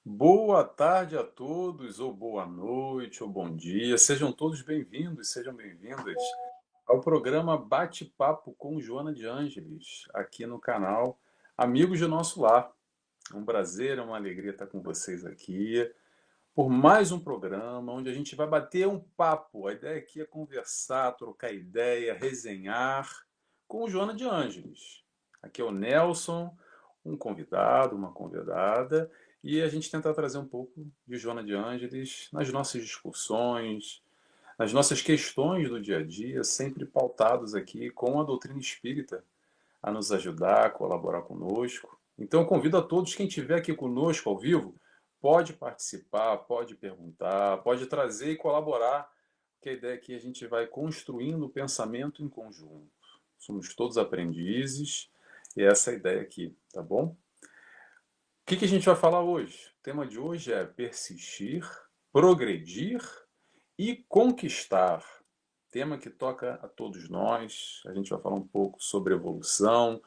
Boa tarde a todos, ou boa noite, ou bom dia. Sejam todos bem-vindos, sejam bem-vindas ao programa Bate-Papo com Joana de Ângeles, aqui no canal Amigos do Nosso Lar. É um prazer, é uma alegria estar com vocês aqui por mais um programa onde a gente vai bater um papo. A ideia aqui é conversar, trocar ideia, resenhar com Joana de Ângeles. Aqui é o Nelson, um convidado, uma convidada, e a gente tenta trazer um pouco de Joana de Ângeles nas nossas discussões, nas nossas questões do dia a dia, sempre pautados aqui com a doutrina espírita a nos ajudar, a colaborar conosco. Então, eu convido a todos, quem estiver aqui conosco ao vivo, pode participar, pode perguntar, pode trazer e colaborar, porque a ideia é que a gente vai construindo o pensamento em conjunto. Somos todos aprendizes e essa é a ideia aqui, tá bom? O que a gente vai falar hoje? O tema de hoje é persistir, progredir e conquistar. Tema que toca a todos nós. A gente vai falar um pouco sobre evolução,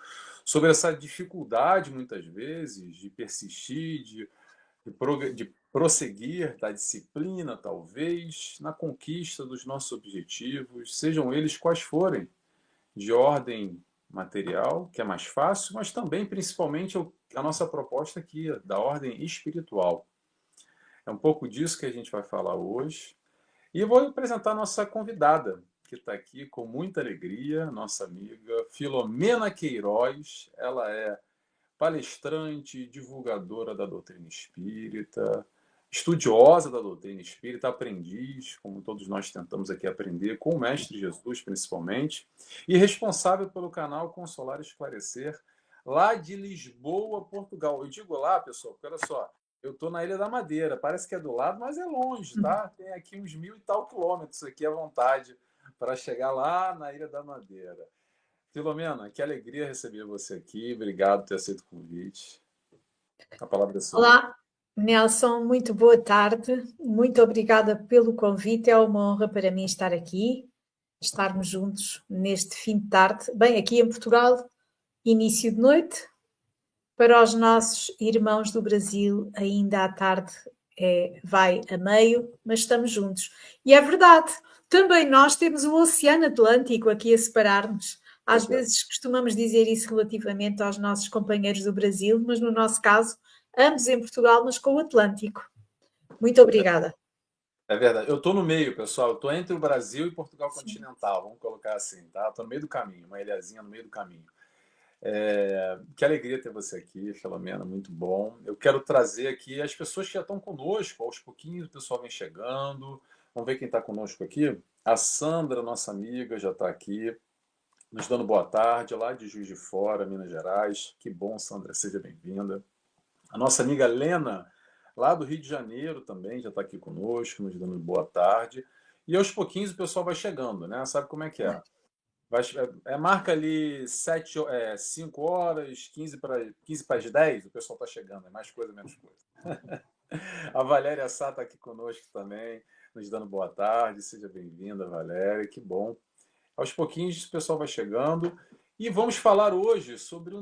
sobre essa dificuldade, muitas vezes, de persistir, de prosseguir, da disciplina, talvez, na conquista dos nossos objetivos, sejam eles quais forem, de ordem material, que é mais fácil, mas também, principalmente, a nossa proposta aqui, da ordem espiritual. É um pouco disso que a gente vai falar hoje. E eu vou apresentar a nossa convidada, que está aqui com muita alegria, nossa amiga Filomena Queiroz. Ela é palestrante, divulgadora da doutrina espírita, estudiosa da doutrina espírita, aprendiz, como todos nós tentamos aqui aprender, com o Mestre Jesus principalmente, e responsável pelo canal Consolar e Esclarecer, lá de Lisboa, Portugal. Eu digo lá, pessoal, porque olha só, eu estou na Ilha da Madeira, parece que é do lado, mas é longe, tá? Tem aqui uns 1.000 e tal quilômetros aqui à vontade para chegar lá na Ilha da Madeira. Filomena, que alegria receber você aqui. Obrigado por ter aceito o convite. A palavra é sua. Olá, Nelson, muito boa tarde. Muito obrigada pelo convite. É uma honra para mim estar aqui, estarmos juntos neste fim de tarde. Bem, aqui em Portugal, início de noite. Para os nossos irmãos do Brasil, ainda à tarde vai a meio, mas estamos juntos. E é verdade, também nós temos o Oceano Atlântico aqui a separar-nos. Às Pois é. vezes costumamos dizer isso relativamente aos nossos companheiros do Brasil, mas no nosso caso, ambos em Portugal, mas com o Atlântico. Muito obrigada. É verdade. Eu estou no meio, pessoal. Eu estou entre o Brasil e Portugal Sim. continental. Vamos colocar assim, tá? Estou no meio do caminho, uma ilhazinha no meio do caminho. Que alegria ter você aqui, Filomena. Muito bom. Eu quero trazer aqui as pessoas que já estão conosco. Aos pouquinhos o pessoal vem chegando. Vamos ver quem está conosco aqui. A Sandra, nossa amiga, já está aqui, nos dando boa tarde, lá de Juiz de Fora, Minas Gerais. Que bom, Sandra. Seja bem-vinda. A nossa amiga Lena, lá do Rio de Janeiro, também já está aqui conosco, nos dando boa tarde. E aos pouquinhos o pessoal vai chegando, né? Sabe como é que é? Marca ali 5 horas, 15 para as 10, o pessoal está chegando. É mais coisa, menos coisa. A Valéria Sá está aqui conosco também, nos dando boa tarde. Seja bem-vinda, Valéria. Que bom. Aos pouquinhos o pessoal vai chegando e vamos falar hoje sobre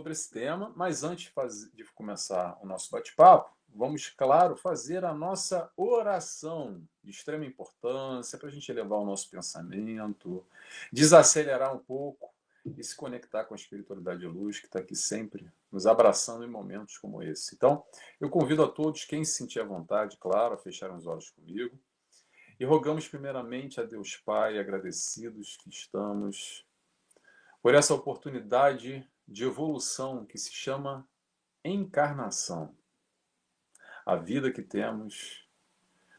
esse tema, mas antes de começar o nosso bate-papo, vamos, claro, fazer a nossa oração de extrema importância para a gente elevar o nosso pensamento, desacelerar um pouco e se conectar com a espiritualidade de luz que está aqui sempre nos abraçando em momentos como esse. Então, eu convido a todos, quem se sentir à vontade, claro, a fecharem os olhos comigo. E rogamos primeiramente a Deus Pai, agradecidos que estamos por essa oportunidade de evolução que se chama encarnação. A vida que temos,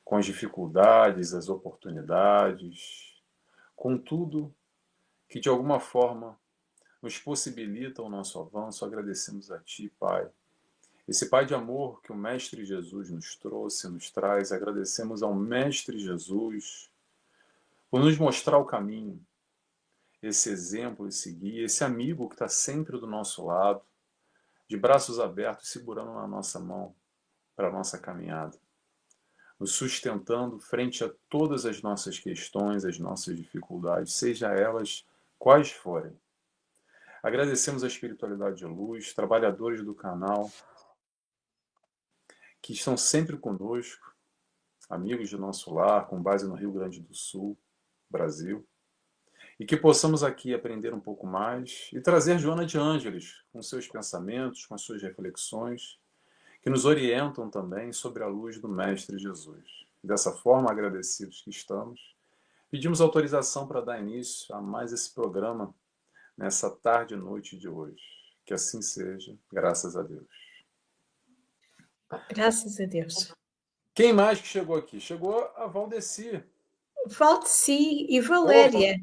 com as dificuldades, as oportunidades, com tudo que de alguma forma nos possibilita o nosso avanço, agradecemos a Ti, Pai. Esse Pai de amor que o Mestre Jesus nos trouxe, nos traz, agradecemos ao Mestre Jesus por nos mostrar o caminho, esse exemplo, esse guia, esse amigo que está sempre do nosso lado, de braços abertos, segurando na nossa mão para a nossa caminhada, nos sustentando frente a todas as nossas questões, as nossas dificuldades, seja elas quais forem. Agradecemos a espiritualidade de luz, trabalhadores do canal, que estão sempre conosco, amigos de nosso lar, com base no Rio Grande do Sul, Brasil, e que possamos aqui aprender um pouco mais e trazer Joana de Ângeles com seus pensamentos, com as suas reflexões, que nos orientam também sobre a luz do Mestre Jesus. Dessa forma, agradecidos que estamos, pedimos autorização para dar início a mais esse programa nessa tarde e noite de hoje. Que assim seja, graças a Deus. Graças a Deus. Quem mais que chegou aqui? Chegou a Valdeci. Valdeci e Valéria.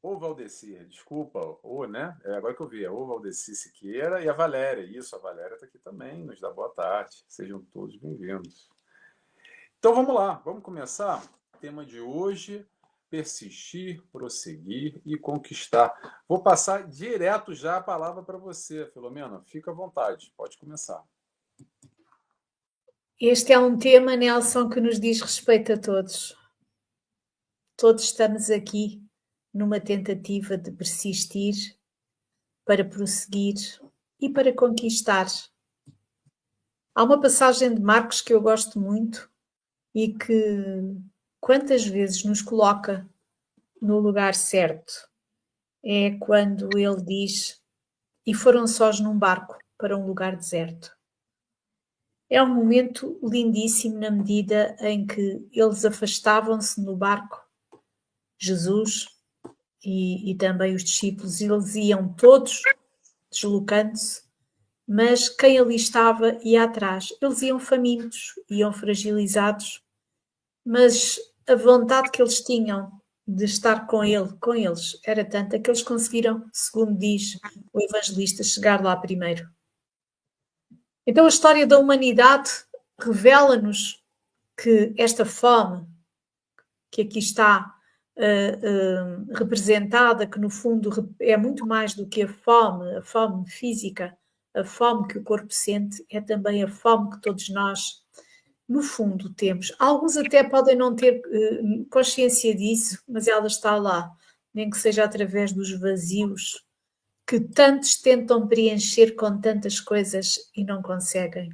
Ô Valdeci, desculpa, né? Agora que eu vi, o Valdeci Siqueira e a Valéria. Isso, a Valéria está aqui também, nos dá boa tarde. Sejam todos bem-vindos. Então vamos lá, vamos começar. Tema de hoje: persistir, prosseguir e conquistar. Vou passar direto já a palavra para você, Filomena. Fica à vontade, pode começar. Este é um tema, Nelson, que nos diz respeito a todos. Todos estamos aqui numa tentativa de persistir, para prosseguir e para conquistar. Há uma passagem de Marcos que eu gosto muito e que quantas vezes nos coloca no lugar certo. É quando ele diz: e foram sós num barco para um lugar deserto. É um momento lindíssimo na medida em que eles afastavam-se no barco, Jesus e também os discípulos, eles iam todos deslocando-se, mas quem ali estava ia atrás. Eles iam famintos, iam fragilizados, mas a vontade que eles tinham de estar com eles, era tanta que eles conseguiram, segundo diz o evangelista, chegar lá primeiro. Então a história da humanidade revela-nos que esta fome que aqui está representada, que no fundo é muito mais do que a fome física, a fome que o corpo sente, é também a fome que todos nós, no fundo, temos. Alguns até podem não ter consciência disso, mas ela está lá, nem que seja através dos vazios que tantos tentam preencher com tantas coisas e não conseguem.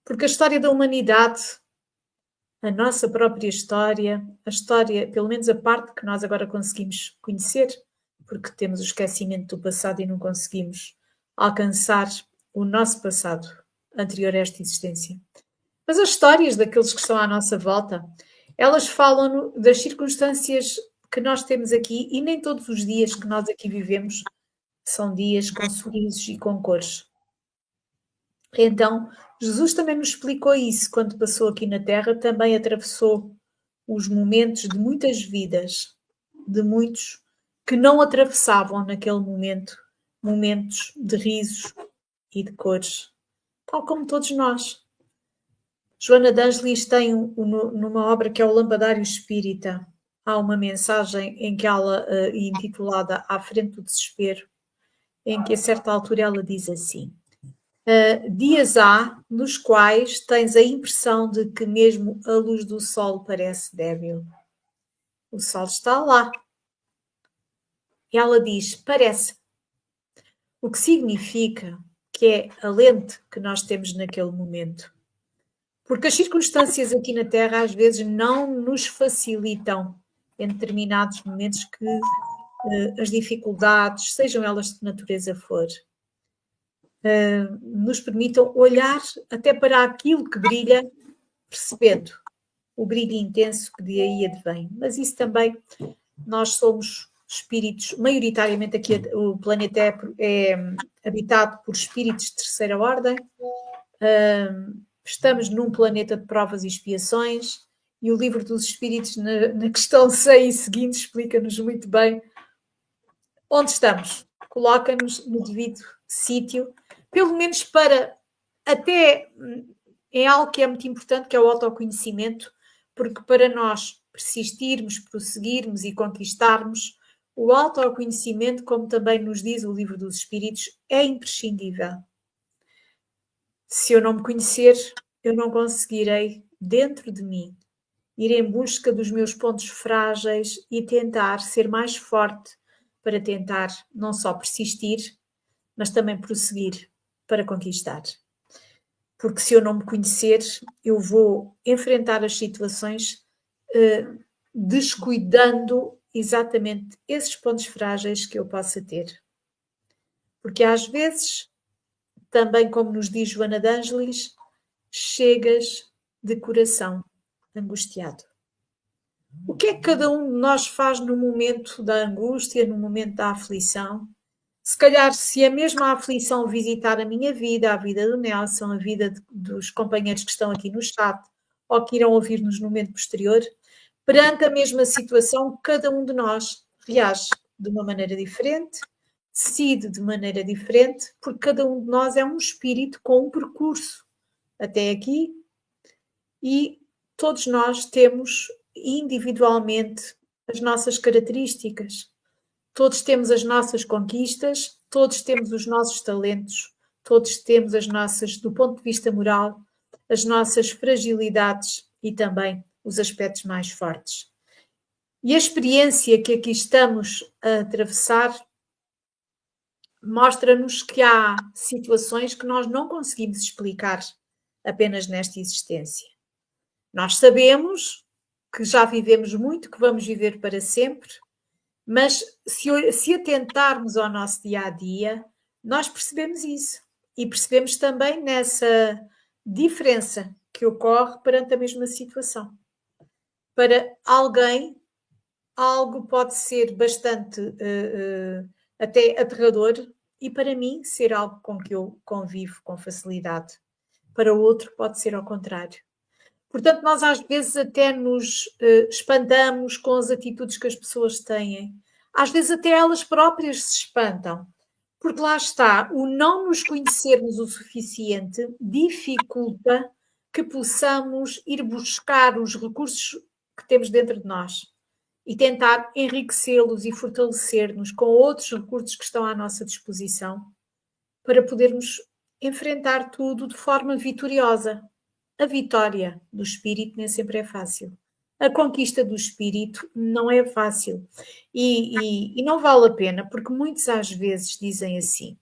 Porque a história da humanidade, a nossa própria história, a história, pelo menos a parte que nós agora conseguimos conhecer, porque temos o esquecimento do passado e não conseguimos alcançar o nosso passado anterior a esta existência. Mas as histórias daqueles que estão à nossa volta, elas falam das circunstâncias que nós temos aqui, e nem todos os dias que nós aqui vivemos são dias com sorrisos e com cores. Então, Jesus também nos explicou isso quando passou aqui na Terra, também atravessou os momentos de muitas vidas, de muitos que não atravessavam naquele momento, momentos de risos e de cores, tal como todos nós. Joana de Ângeles tem numa obra que é o Lampadário Espírita, há uma mensagem em que ela, intitulada À Frente do Desespero, em que a certa altura ela diz assim: dias há nos quais tens a impressão de que mesmo a luz do sol parece débil. O sol está lá. E ela diz, parece. O que significa que é a lente que nós temos naquele momento. Porque as circunstâncias aqui na Terra às vezes não nos facilitam em determinados momentos que as dificuldades, sejam elas de que natureza for, nos permitam olhar até para aquilo que brilha, percebendo o brilho intenso que de aí advém. Mas isso também, nós somos espíritos, maioritariamente aqui o planeta é habitado por espíritos de terceira ordem, estamos num planeta de provas e expiações, e o Livro dos Espíritos, na questão 6 e seguinte, explica-nos muito bem onde estamos, coloca-nos no devido sítio, pelo menos para até é algo que é muito importante, que é o autoconhecimento, porque para nós persistirmos, prosseguirmos e conquistarmos, o autoconhecimento, como também nos diz o Livro dos Espíritos, é imprescindível. Se eu não me conhecer, eu não conseguirei, dentro de mim, ir em busca dos meus pontos frágeis e tentar ser mais forte para tentar não só persistir, mas também prosseguir para conquistar. Porque se eu não me conhecer, eu vou enfrentar as situações descuidando exatamente esses pontos frágeis que eu possa ter. Porque às vezes, também como nos diz Joana de Ângelis, chegas de coração angustiado. O que é que cada um de nós faz no momento da angústia, no momento da aflição? Se calhar, se a mesma aflição visitar a minha vida, a vida do Nelson, a vida dos companheiros que estão aqui no chat, ou que irão ouvir-nos no momento posterior, perante a mesma situação, cada um de nós reage de uma maneira diferente, decide de maneira diferente, porque cada um de nós é um espírito com um percurso até aqui e todos nós temos individualmente as nossas características. Todos temos as nossas conquistas, todos temos os nossos talentos, todos temos as nossas, do ponto de vista moral, as nossas fragilidades e também os aspectos mais fortes. E a experiência que aqui estamos a atravessar mostra-nos que há situações que nós não conseguimos explicar apenas nesta existência. Nós sabemos que já vivemos muito, que vamos viver para sempre, mas se atentarmos ao nosso dia-a-dia, nós percebemos isso. E percebemos também nessa diferença que ocorre perante a mesma situação. Para alguém, algo pode ser bastante até aterrador e para mim ser algo com que eu convivo com facilidade. Para o outro pode ser ao contrário. Portanto, nós às vezes até nos espantamos com as atitudes que as pessoas têm. Às vezes até elas próprias se espantam. Porque lá está, o não nos conhecermos o suficiente dificulta que possamos ir buscar os recursos que temos dentro de nós e tentar enriquecê-los e fortalecer-nos com outros recursos que estão à nossa disposição para podermos enfrentar tudo de forma vitoriosa. A vitória do espírito nem sempre é fácil. A conquista do espírito não é fácil. E não vale a pena, porque muitos às vezes dizem assim: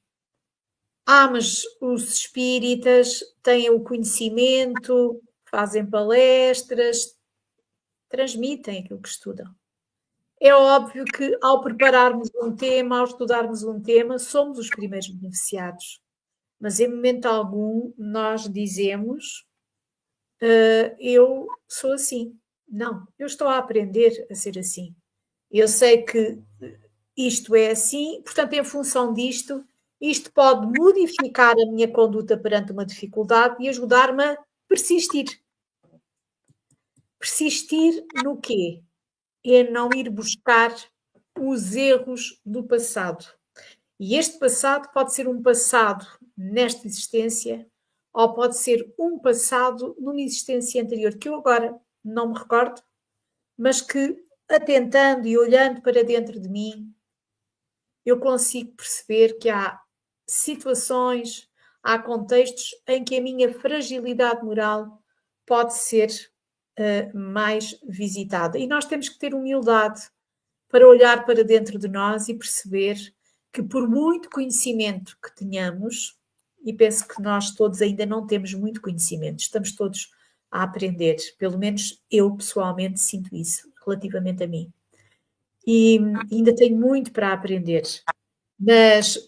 mas os espíritas têm o conhecimento, fazem palestras, transmitem aquilo que estudam. É óbvio que ao prepararmos um tema, ao estudarmos um tema, somos os primeiros beneficiados. Mas em momento algum nós dizemos eu sou assim. Não, eu estou a aprender a ser assim. Eu sei que isto é assim, portanto, em função disto, isto pode modificar a minha conduta perante uma dificuldade e ajudar-me a persistir. Persistir no quê? É não ir buscar os erros do passado. E este passado pode ser um passado nesta existência ou pode ser um passado numa existência anterior, que eu agora não me recordo, mas que, atentando e olhando para dentro de mim, eu consigo perceber que há situações, há contextos em que a minha fragilidade moral pode ser mais visitada. E nós temos que ter humildade para olhar para dentro de nós e perceber que por muito conhecimento que tenhamos, e penso que nós todos ainda não temos muito conhecimento, estamos todos a aprender, pelo menos eu pessoalmente sinto isso relativamente a mim. E ainda tenho muito para aprender, mas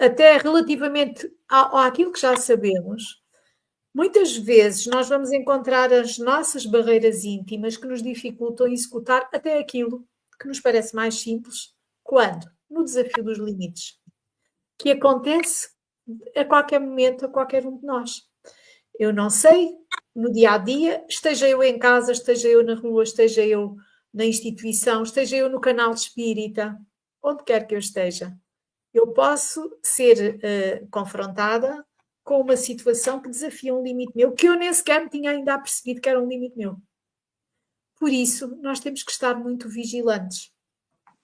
até relativamente àquilo que já sabemos, muitas vezes nós vamos encontrar as nossas barreiras íntimas que nos dificultam executar até aquilo que nos parece mais simples. Quando? No desafio dos limites, que acontece a qualquer momento, a qualquer um de nós. Eu não sei, no dia-a-dia, esteja eu em casa, esteja eu na rua, esteja eu na instituição, esteja eu no canal espírita, onde quer que eu esteja, eu posso ser confrontada com uma situação que desafia um limite meu, que eu nem sequer me tinha ainda apercebido que era um limite meu. Por isso, nós temos que estar muito vigilantes.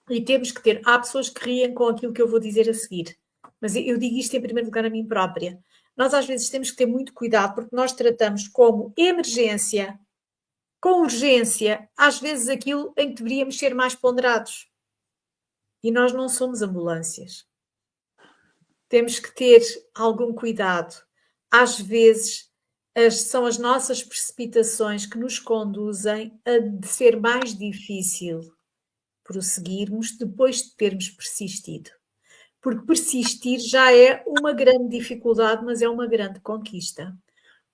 E temos que ter... Há pessoas que riem com aquilo que eu vou dizer a seguir. Mas eu digo isto em primeiro lugar a mim própria. Nós às vezes temos que ter muito cuidado porque nós tratamos como emergência, com urgência, às vezes aquilo em que deveríamos ser mais ponderados. E nós não somos ambulâncias. Temos que ter algum cuidado. Às vezes são as nossas precipitações que nos conduzem a ser mais difícil prosseguirmos depois de termos persistido. Porque persistir já é uma grande dificuldade, mas é uma grande conquista.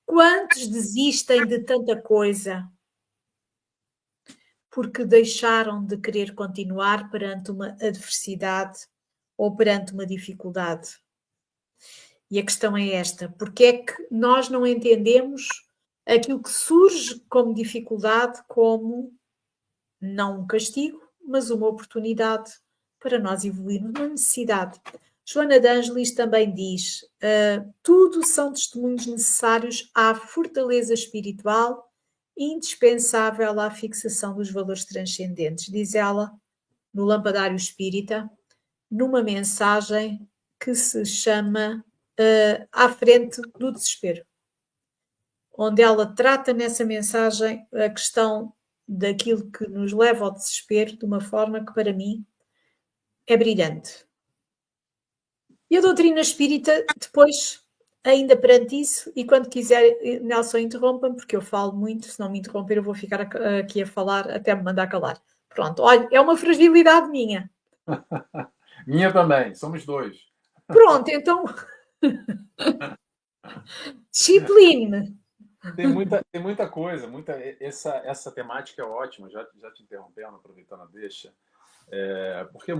Quantos desistem de tanta coisa porque deixaram de querer continuar perante uma adversidade ou perante uma dificuldade? E a questão é esta: porque é que nós não entendemos aquilo que surge como dificuldade como não um castigo, mas uma oportunidade para nós evoluirmos, uma necessidade? Joana de Ângelis também diz: tudo são testemunhos necessários à fortaleza espiritual indispensável à fixação dos valores transcendentes, diz ela no Lampadário Espírita, numa mensagem que se chama À Frente do Desespero, onde ela trata nessa mensagem a questão daquilo que nos leva ao desespero de uma forma que para mim é brilhante. E a doutrina espírita, depois, ainda perante isso, e quando quiser, Nelson, interrompa-me, porque eu falo muito, se não me interromper eu vou ficar aqui a falar até me mandar calar. Pronto, olha, é uma fragilidade minha. Minha também, somos dois. Pronto, então, discipline-me. Tem muita coisa, essa temática é ótima, já te interrompendo, aproveitando a deixa, porque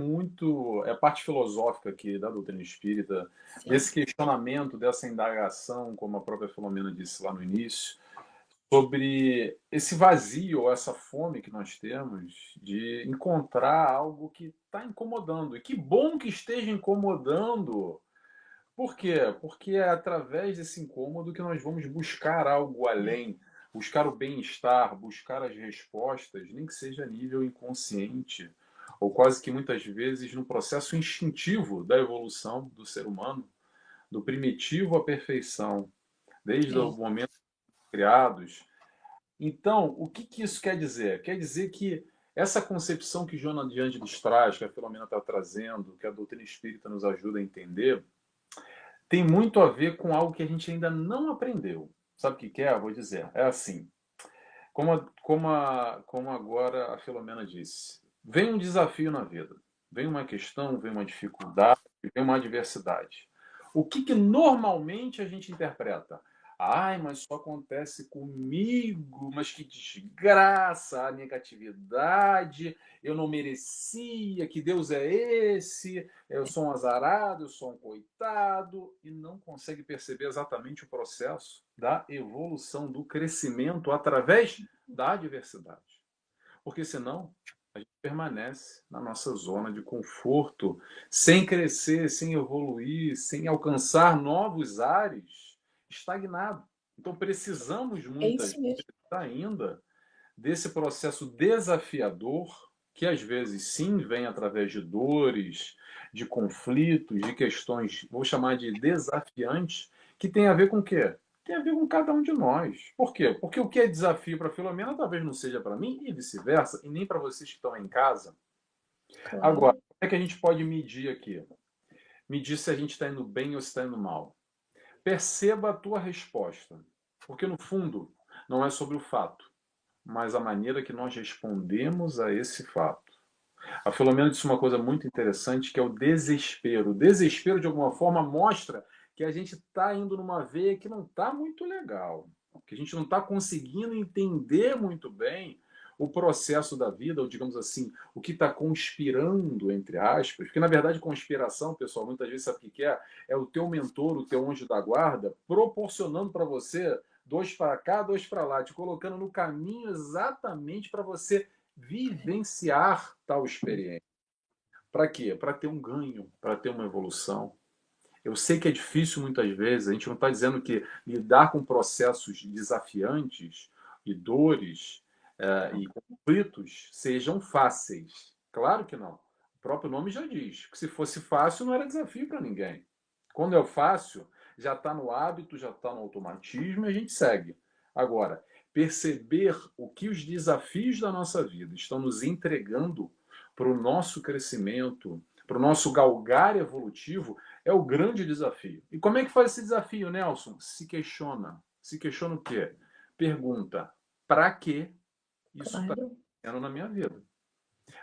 é parte filosófica aqui da doutrina espírita, Sim. desse questionamento, dessa indagação, como a própria Filomena disse lá no início, sobre esse vazio, essa fome que nós temos de encontrar algo que está incomodando. E que bom que esteja incomodando. Por quê? Porque é através desse incômodo que nós vamos buscar algo além, buscar o bem-estar, buscar as respostas, nem que seja a nível inconsciente, ou quase que muitas vezes no processo instintivo da evolução do ser humano, do primitivo à perfeição, desde o momento criados. Então, o que isso quer dizer? Quer dizer que essa concepção que Joana de Ângeles traz, que a Filomena está trazendo, que a doutrina espírita nos ajuda a entender, tem muito a ver com algo que a gente ainda não aprendeu. Sabe o que é? Vou dizer. É assim, como agora a Filomena disse, vem um desafio na vida, vem uma questão, vem uma dificuldade, vem uma adversidade. O que normalmente a gente interpreta? Ai, mas só acontece comigo, mas que desgraça, a negatividade, eu não merecia, que Deus é esse, eu sou um azarado, eu sou um coitado, e não consegue perceber exatamente o processo da evolução, do crescimento através da adversidade. Porque senão a gente permanece na nossa zona de conforto, sem crescer, sem evoluir, sem alcançar novos ares, estagnado. Então precisamos muitas vezes ainda desse processo desafiador, que às vezes sim vem através de dores, de conflitos, de questões, vou chamar de desafiantes, que tem a ver com o quê? Tem a ver com cada um de nós. Por quê? Porque o que é desafio para a Filomena talvez não seja para mim e vice-versa, e nem para vocês que estão em casa. Claro. Agora, como é que a gente pode medir aqui? Medir se a gente está indo bem ou se está indo mal. Perceba a tua resposta, porque no fundo não é sobre o fato, mas a maneira que nós respondemos a esse fato. A Filomena disse uma coisa muito interessante, que é o desespero. O desespero, de alguma forma, mostra que a gente está indo numa veia que não está muito legal, que a gente não está conseguindo entender muito bem o processo da vida, ou digamos assim, o que está conspirando, entre aspas, porque na verdade conspiração, pessoal, muitas vezes sabe o que é? É o teu mentor, o teu anjo da guarda, proporcionando para você dois para cá, dois para lá, te colocando no caminho exatamente para você vivenciar tal experiência. Para quê? Para ter um ganho, para ter uma evolução. Eu sei que é difícil muitas vezes, a gente não está dizendo que lidar com processos desafiantes e dores e conflitos sejam fáceis. Claro que não. O próprio nome já diz que se fosse fácil não era desafio para ninguém. Quando é fácil, já está no hábito, já está no automatismo e a gente segue. Agora, perceber o que os desafios da nossa vida estão nos entregando para o nosso crescimento, para o nosso galgar evolutivo, é o grande desafio. E como é que faz esse desafio, Nelson? Se questiona, se questiona o quê? Pergunta, para que isso está Claro. acontecendo na minha vida?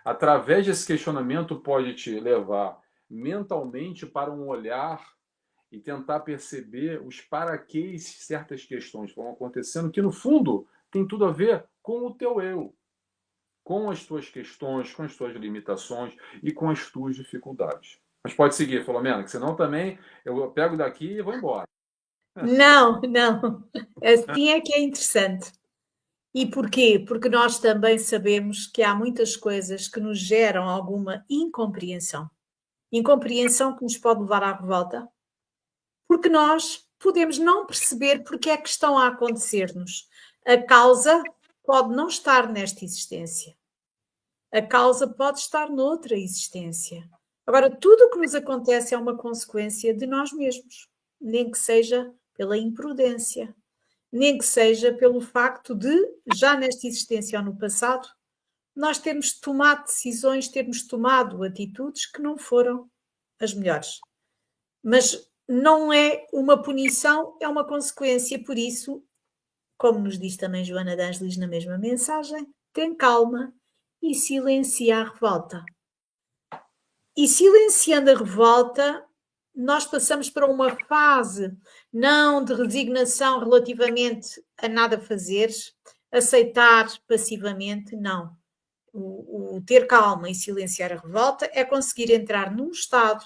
Através desse questionamento pode te levar mentalmente para um olhar e tentar perceber os paraquês certas questões vão acontecendo, que no fundo tem tudo a ver com o teu eu, com as tuas questões, com as tuas limitações e com as tuas dificuldades. Mas pode seguir, Filomena, que senão também eu pego daqui e vou embora. Não, não. Assim é que é interessante. E porquê? Porque nós também sabemos que há muitas coisas que nos geram alguma incompreensão. Incompreensão que nos pode levar à revolta, porque nós podemos não perceber porque é que estão a acontecer-nos. A causa pode não estar nesta existência. A causa pode estar noutra existência. Agora, tudo o que nos acontece é uma consequência de nós mesmos, nem que seja pela imprudência, nem que seja pelo facto de, já nesta existência ou no passado, nós termos tomado decisões, termos tomado atitudes que não foram as melhores. Mas não é uma punição, é uma consequência. Por isso, como nos diz também Joana de Ângeles na mesma mensagem, tem calma e silencia a revolta. E silenciando a revolta, nós passamos para uma fase não de resignação relativamente a nada fazer, aceitar passivamente, não. O ter calma e silenciar a revolta é conseguir entrar num estado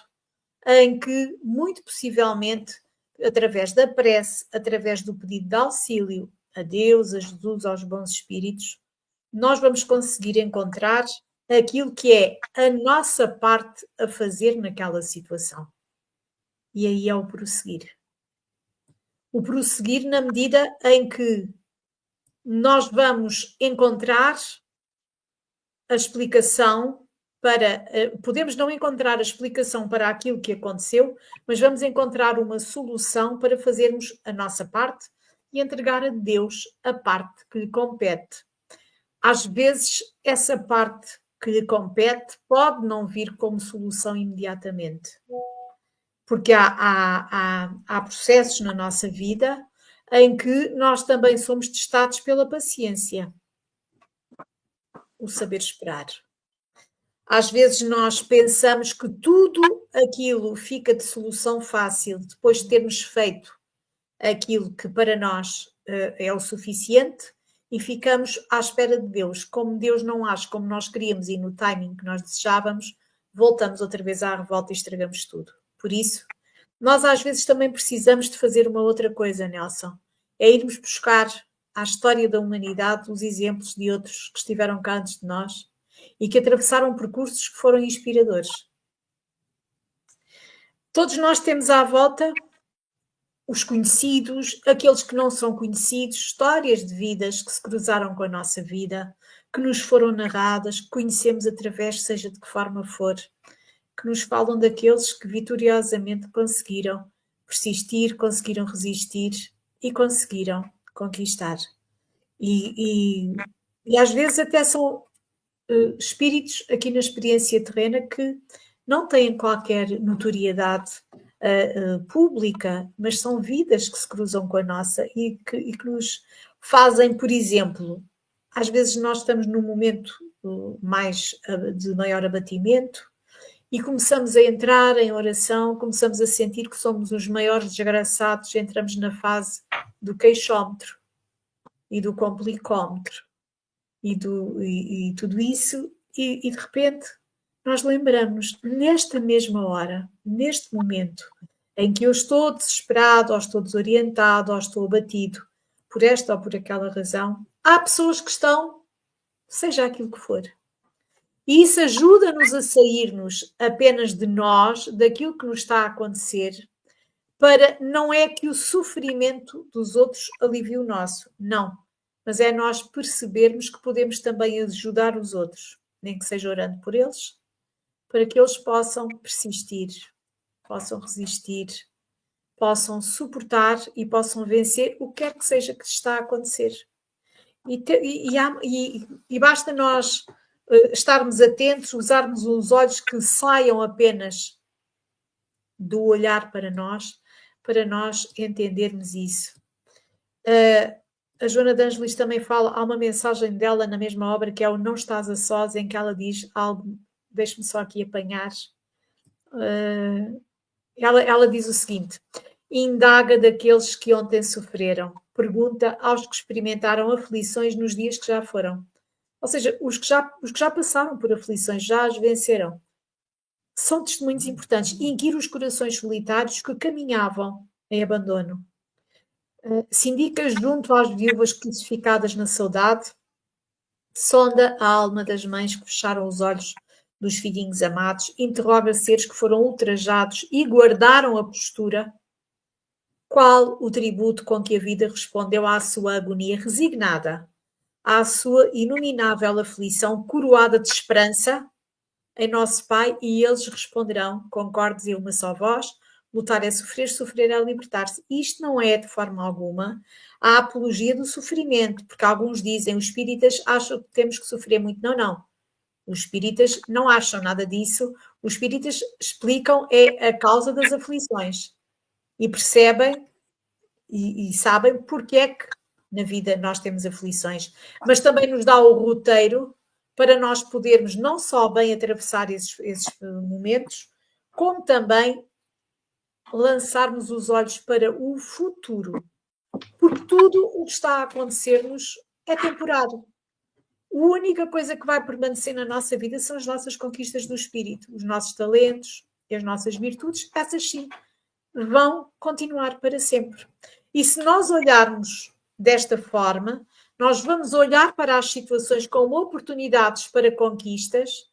em que, muito possivelmente, através da prece, através do pedido de auxílio a Deus, a Jesus, aos bons espíritos, nós vamos conseguir encontrar aquilo que é a nossa parte a fazer naquela situação. E aí é o prosseguir. O prosseguir na medida em que nós vamos encontrar a explicação para... Podemos não encontrar a explicação para aquilo que aconteceu, mas vamos encontrar uma solução para fazermos a nossa parte e entregar a Deus a parte que lhe compete. Às vezes, essa parte que lhe compete pode não vir como solução imediatamente. Porque há processos na nossa vida em que nós também somos testados pela paciência, o saber esperar. Às vezes nós pensamos que tudo aquilo fica de solução fácil depois de termos feito aquilo que para nós é o suficiente e ficamos à espera de Deus. Como Deus não age como nós queríamos e no timing que nós desejávamos, voltamos outra vez à revolta e estragamos tudo. Por isso, nós às vezes também precisamos de fazer uma outra coisa, Nelson. É irmos buscar à história da humanidade os exemplos de outros que estiveram cá antes de nós e que atravessaram percursos que foram inspiradores. Todos nós temos à volta os conhecidos, aqueles que não são conhecidos, histórias de vidas que se cruzaram com a nossa vida, que nos foram narradas, que conhecemos através, seja de que forma for, que nos falam daqueles que vitoriosamente conseguiram persistir, conseguiram resistir e conseguiram conquistar. E às vezes até são espíritos aqui na experiência terrena que não têm qualquer notoriedade pública, mas são vidas que se cruzam com a nossa e que nos fazem, por exemplo, às vezes nós estamos num momento de maior abatimento e começamos a entrar em oração, começamos a sentir que somos os maiores desgraçados, entramos na fase do queixómetro e do complicómetro e tudo isso, e de repente nós lembramos, nesta mesma hora, neste momento, em que eu estou desesperado, ou estou desorientado, ou estou abatido por esta ou por aquela razão, há pessoas que estão, seja aquilo que for. E isso ajuda-nos a sairmos apenas de nós, daquilo que nos está a acontecer, para não é que o sofrimento dos outros alivie o nosso, não. Mas é nós percebermos que podemos também ajudar os outros, nem que seja orando por eles, para que eles possam persistir, possam resistir, possam suportar e possam vencer o que quer que seja que está a acontecer. E basta nós estarmos atentos, usarmos os olhos que saiam apenas do olhar para nós entendermos isso. A Joana de Ângeles também fala, há uma mensagem dela na mesma obra que é o Não Estás a Sós, em que ela diz algo, deixe-me só aqui apanhar. Ela diz o seguinte: indaga daqueles que ontem sofreram, pergunta aos que experimentaram aflições nos dias que já foram. Ou seja, os que já passaram por aflições, já as venceram. São testemunhos importantes. Inquire os corações solitários que caminhavam em abandono. Se indica junto às viúvas crucificadas na saudade, sonda a alma das mães que fecharam os olhos dos filhinhos amados, interroga seres que foram ultrajados e guardaram a postura. Qual o tributo com que a vida respondeu à sua agonia resignada, à sua inominável aflição coroada de esperança em nosso Pai, e eles responderão, concordes em uma só voz, lutar é sofrer, sofrer é libertar-se. Isto não é, de forma alguma, a apologia do sofrimento, porque alguns dizem, os espíritas acham que temos que sofrer muito. Não, não. Os espíritas não acham nada disso. Os espíritas explicam a causa das aflições e percebem e sabem porque é que na vida nós temos aflições, mas também nos dá o roteiro para nós podermos não só bem atravessar esses momentos, como também lançarmos os olhos para o futuro. Porque tudo o que está a acontecer-nos é temporário. A única coisa que vai permanecer na nossa vida são as nossas conquistas do espírito, os nossos talentos e as nossas virtudes, essas sim, vão continuar para sempre. E se nós olharmos desta forma, nós vamos olhar para as situações como oportunidades para conquistas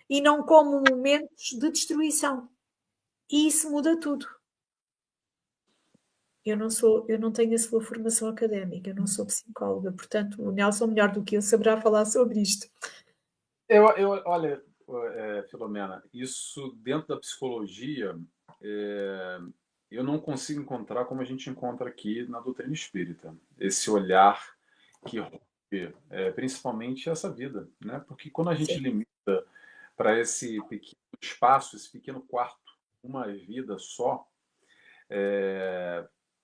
e não como momentos de destruição. E isso muda tudo. Eu não tenho a sua formação académica, eu não sou psicóloga, portanto, o Nelson, melhor do que eu, saberá falar sobre isto. Olha, Filomena, isso dentro da psicologia, eu não consigo encontrar como a gente encontra aqui na doutrina espírita. Esse olhar que rompe, principalmente essa vida, né? Porque quando a gente Sim. limita para esse pequeno espaço, esse pequeno quarto, uma vida só,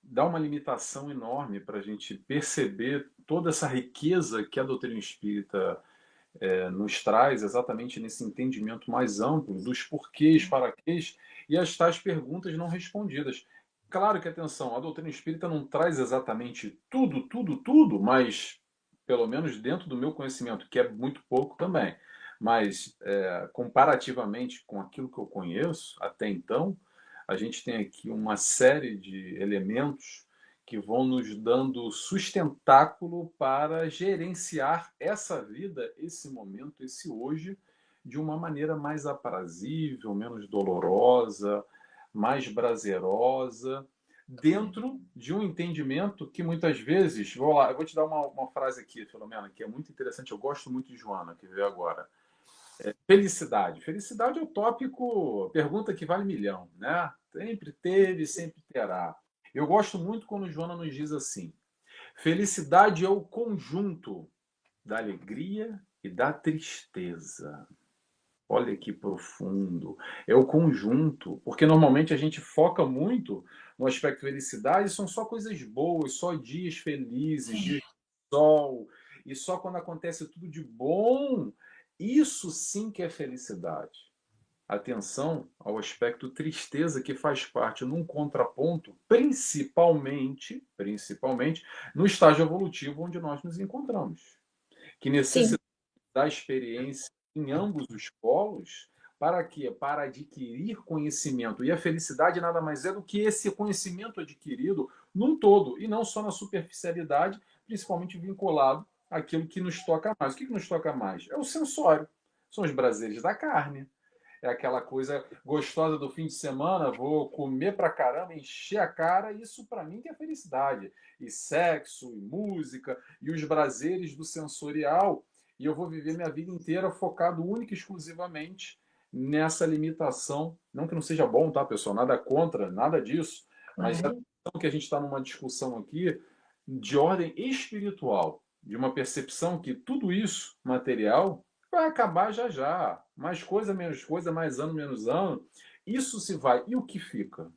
dá uma limitação enorme para a gente perceber toda essa riqueza que a doutrina espírita nos traz, exatamente nesse entendimento mais amplo dos porquês, paraquês e as tais perguntas não respondidas. Claro que, atenção, a doutrina espírita não traz exatamente tudo, mas, pelo menos dentro do meu conhecimento, que é muito pouco também, mas comparativamente com aquilo que eu conheço até então, a gente tem aqui uma série de elementos que vão nos dando sustentáculo para gerenciar essa vida, esse momento, esse hoje, de uma maneira mais aprazível, menos dolorosa, mais prazerosa, dentro de um entendimento que muitas vezes, vou lá, eu vou te dar uma frase aqui, Filomena, que é muito interessante, eu gosto muito de Joana, que veio agora. Felicidade. Felicidade é o tópico, pergunta que vale milhão, né? Sempre teve, sempre terá. Eu gosto muito quando Joana nos diz assim: felicidade é o conjunto da alegria e da tristeza. Olha que profundo. É o conjunto, porque normalmente a gente foca muito no aspecto felicidade, são só coisas boas, só dias felizes, dias de sol, e só quando acontece tudo de bom, isso sim que é felicidade. Atenção ao aspecto tristeza que faz parte num contraponto, principalmente no estágio evolutivo onde nós nos encontramos, que necessita Sim. da experiência em ambos os polos. Para quê? Para adquirir conhecimento. E a felicidade nada mais é do que esse conhecimento adquirido num todo, e não só na superficialidade, principalmente vinculado àquilo que nos toca mais. O que nos toca mais? É o sensório. São os prazeres da carne. É aquela coisa gostosa do fim de semana, vou comer pra caramba, encher a cara, isso para mim que é felicidade. E sexo, e música, e os prazeres do sensorial, e eu vou viver minha vida inteira focado única e exclusivamente nessa limitação. Não que não seja bom, tá, pessoal? Nada contra, nada disso. Mas a questão que a gente está numa discussão aqui de ordem espiritual, de uma percepção que tudo isso material vai acabar já já. Mais coisa, menos coisa, mais ano, menos ano. Isso se vai. E o que fica?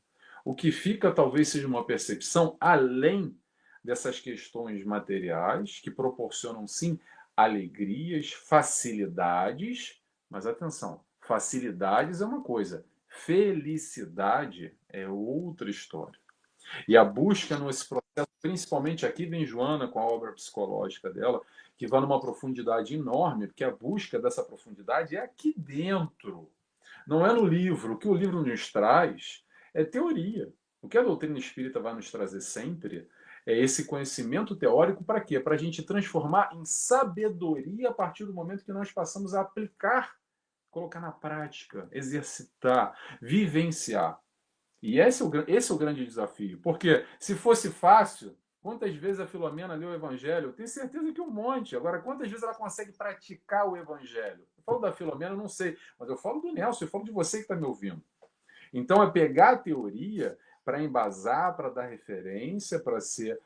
O que fica talvez seja uma percepção além dessas questões materiais que proporcionam, sim, alegrias, facilidades, mas atenção, facilidades é uma coisa, felicidade é outra história. E a busca nesse processo, principalmente aqui vem Joana com a obra psicológica dela, que vai numa profundidade enorme, porque a busca dessa profundidade é aqui dentro, não é no livro. O que o livro nos traz é teoria. O que a doutrina espírita vai nos trazer sempre é esse conhecimento teórico para quê? Para a gente transformar em sabedoria a partir do momento que nós passamos a aplicar, colocar na prática, exercitar, vivenciar. E esse é o grande desafio. Porque se fosse fácil, quantas vezes a Filomena leu o Evangelho? Eu tenho certeza que um monte. Agora, quantas vezes ela consegue praticar o Evangelho? Eu falo da Filomena, eu não sei. Mas eu falo do Nelson, eu falo de você que está me ouvindo. Então, é pegar a teoria para embasar, para dar referência, para ser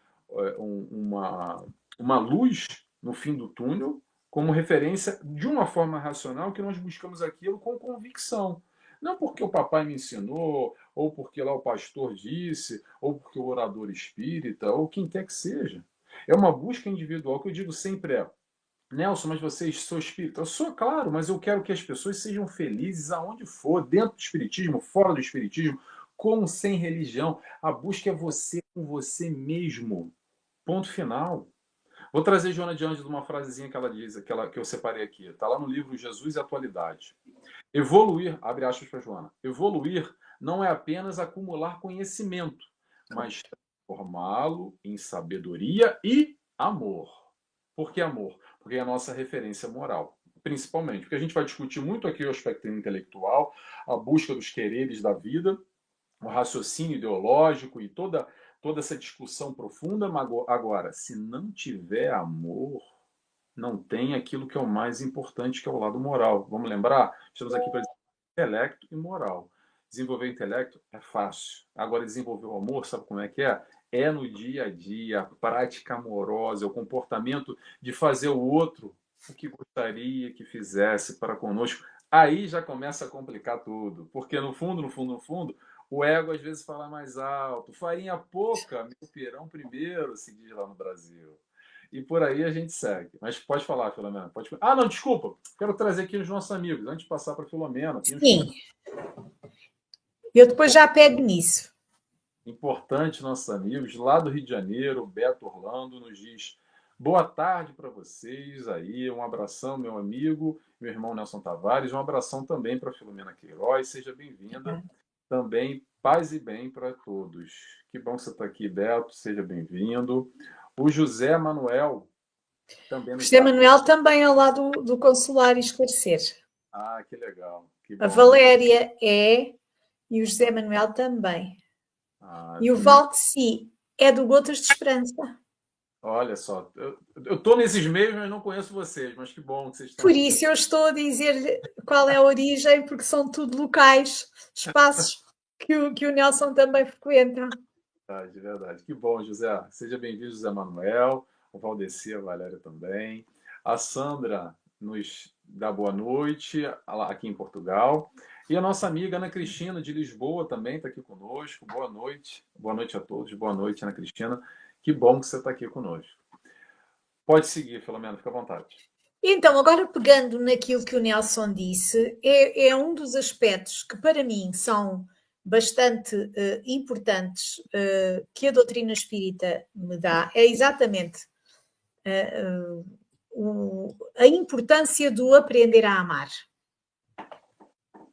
uma luz no fim do túnel, como referência de uma forma racional que nós buscamos aquilo com convicção. Não porque o papai me ensinou, ou porque lá o pastor disse, ou porque o orador espírita, ou quem quer que seja. É uma busca individual. O que eu digo sempre é: Nelson, mas você sou espírita? Eu sou, claro, mas eu quero que as pessoas sejam felizes aonde for, dentro do espiritismo, fora do espiritismo, com ou sem religião. A busca é você com você mesmo. Ponto final. Vou trazer Joana de Ângeles uma frasezinha que ela diz, que eu separei aqui. Está lá no livro Jesus e a Atualidade. Evoluir, abre aspas para Joana, evoluir não é apenas acumular conhecimento, mas transformá-lo em sabedoria e amor. Por que amor? Porque é a nossa referência moral. Principalmente, porque a gente vai discutir muito aqui o aspecto intelectual, a busca dos quereres da vida, o raciocínio ideológico e toda essa discussão profunda. Agora, se não tiver amor, não tem aquilo que é o mais importante, que é o lado moral. Vamos lembrar? Estamos aqui para desenvolver intelecto e moral. Desenvolver intelecto é fácil. Agora, desenvolver o amor, sabe como é que é? É no dia a dia, a prática amorosa, o comportamento de fazer o outro o que gostaria que fizesse para conosco. Aí já começa a complicar tudo. Porque no fundo, o ego às vezes fala mais alto. Farinha pouca, meu pirão primeiro, se diz lá no Brasil. E por aí a gente segue. Mas pode falar, Filomena. Pode... Ah, não, desculpa. Quero trazer aqui os nossos amigos. Antes de passar para a Filomena. Sim. Eu depois já pego nisso. Importante, nossos amigos lá do Rio de Janeiro, Beto Orlando, nos diz boa tarde para vocês aí. Um abração, meu amigo, meu irmão Nelson Tavares. Um abração também para a Filomena Queiroz. Seja bem-vinda. Também paz e bem para todos. Que bom que você está aqui, Beto. Seja bem-vindo. O José Manuel também. O José Manuel também é lá do Consular Esclarecer. Ah, que legal. Que bom. A Valéria é, e o José Manuel também. E o Valdeci é do Gotas de Esperança. Olha só, eu estou nesses meios, mas não conheço vocês, mas que bom que vocês estão Por aqui. isso eu estou a dizer qual é a origem, porque são tudo locais, espaços que o Nelson também frequenta. De verdade. Que bom, José. Seja bem-vindo, José Manuel, o Valdeci, a Valéria também. A Sandra nos dá boa noite, aqui em Portugal. E a nossa amiga Ana Cristina, de Lisboa, também está aqui conosco. Boa noite. Boa noite a todos. Boa noite, Ana Cristina. Que bom que você está aqui conosco. Pode seguir, Filomena, fica à vontade. Então, agora pegando naquilo que o Nelson disse, é um dos aspectos que para mim são bastante importantes que a doutrina espírita me dá, é exatamente a importância do aprender a amar.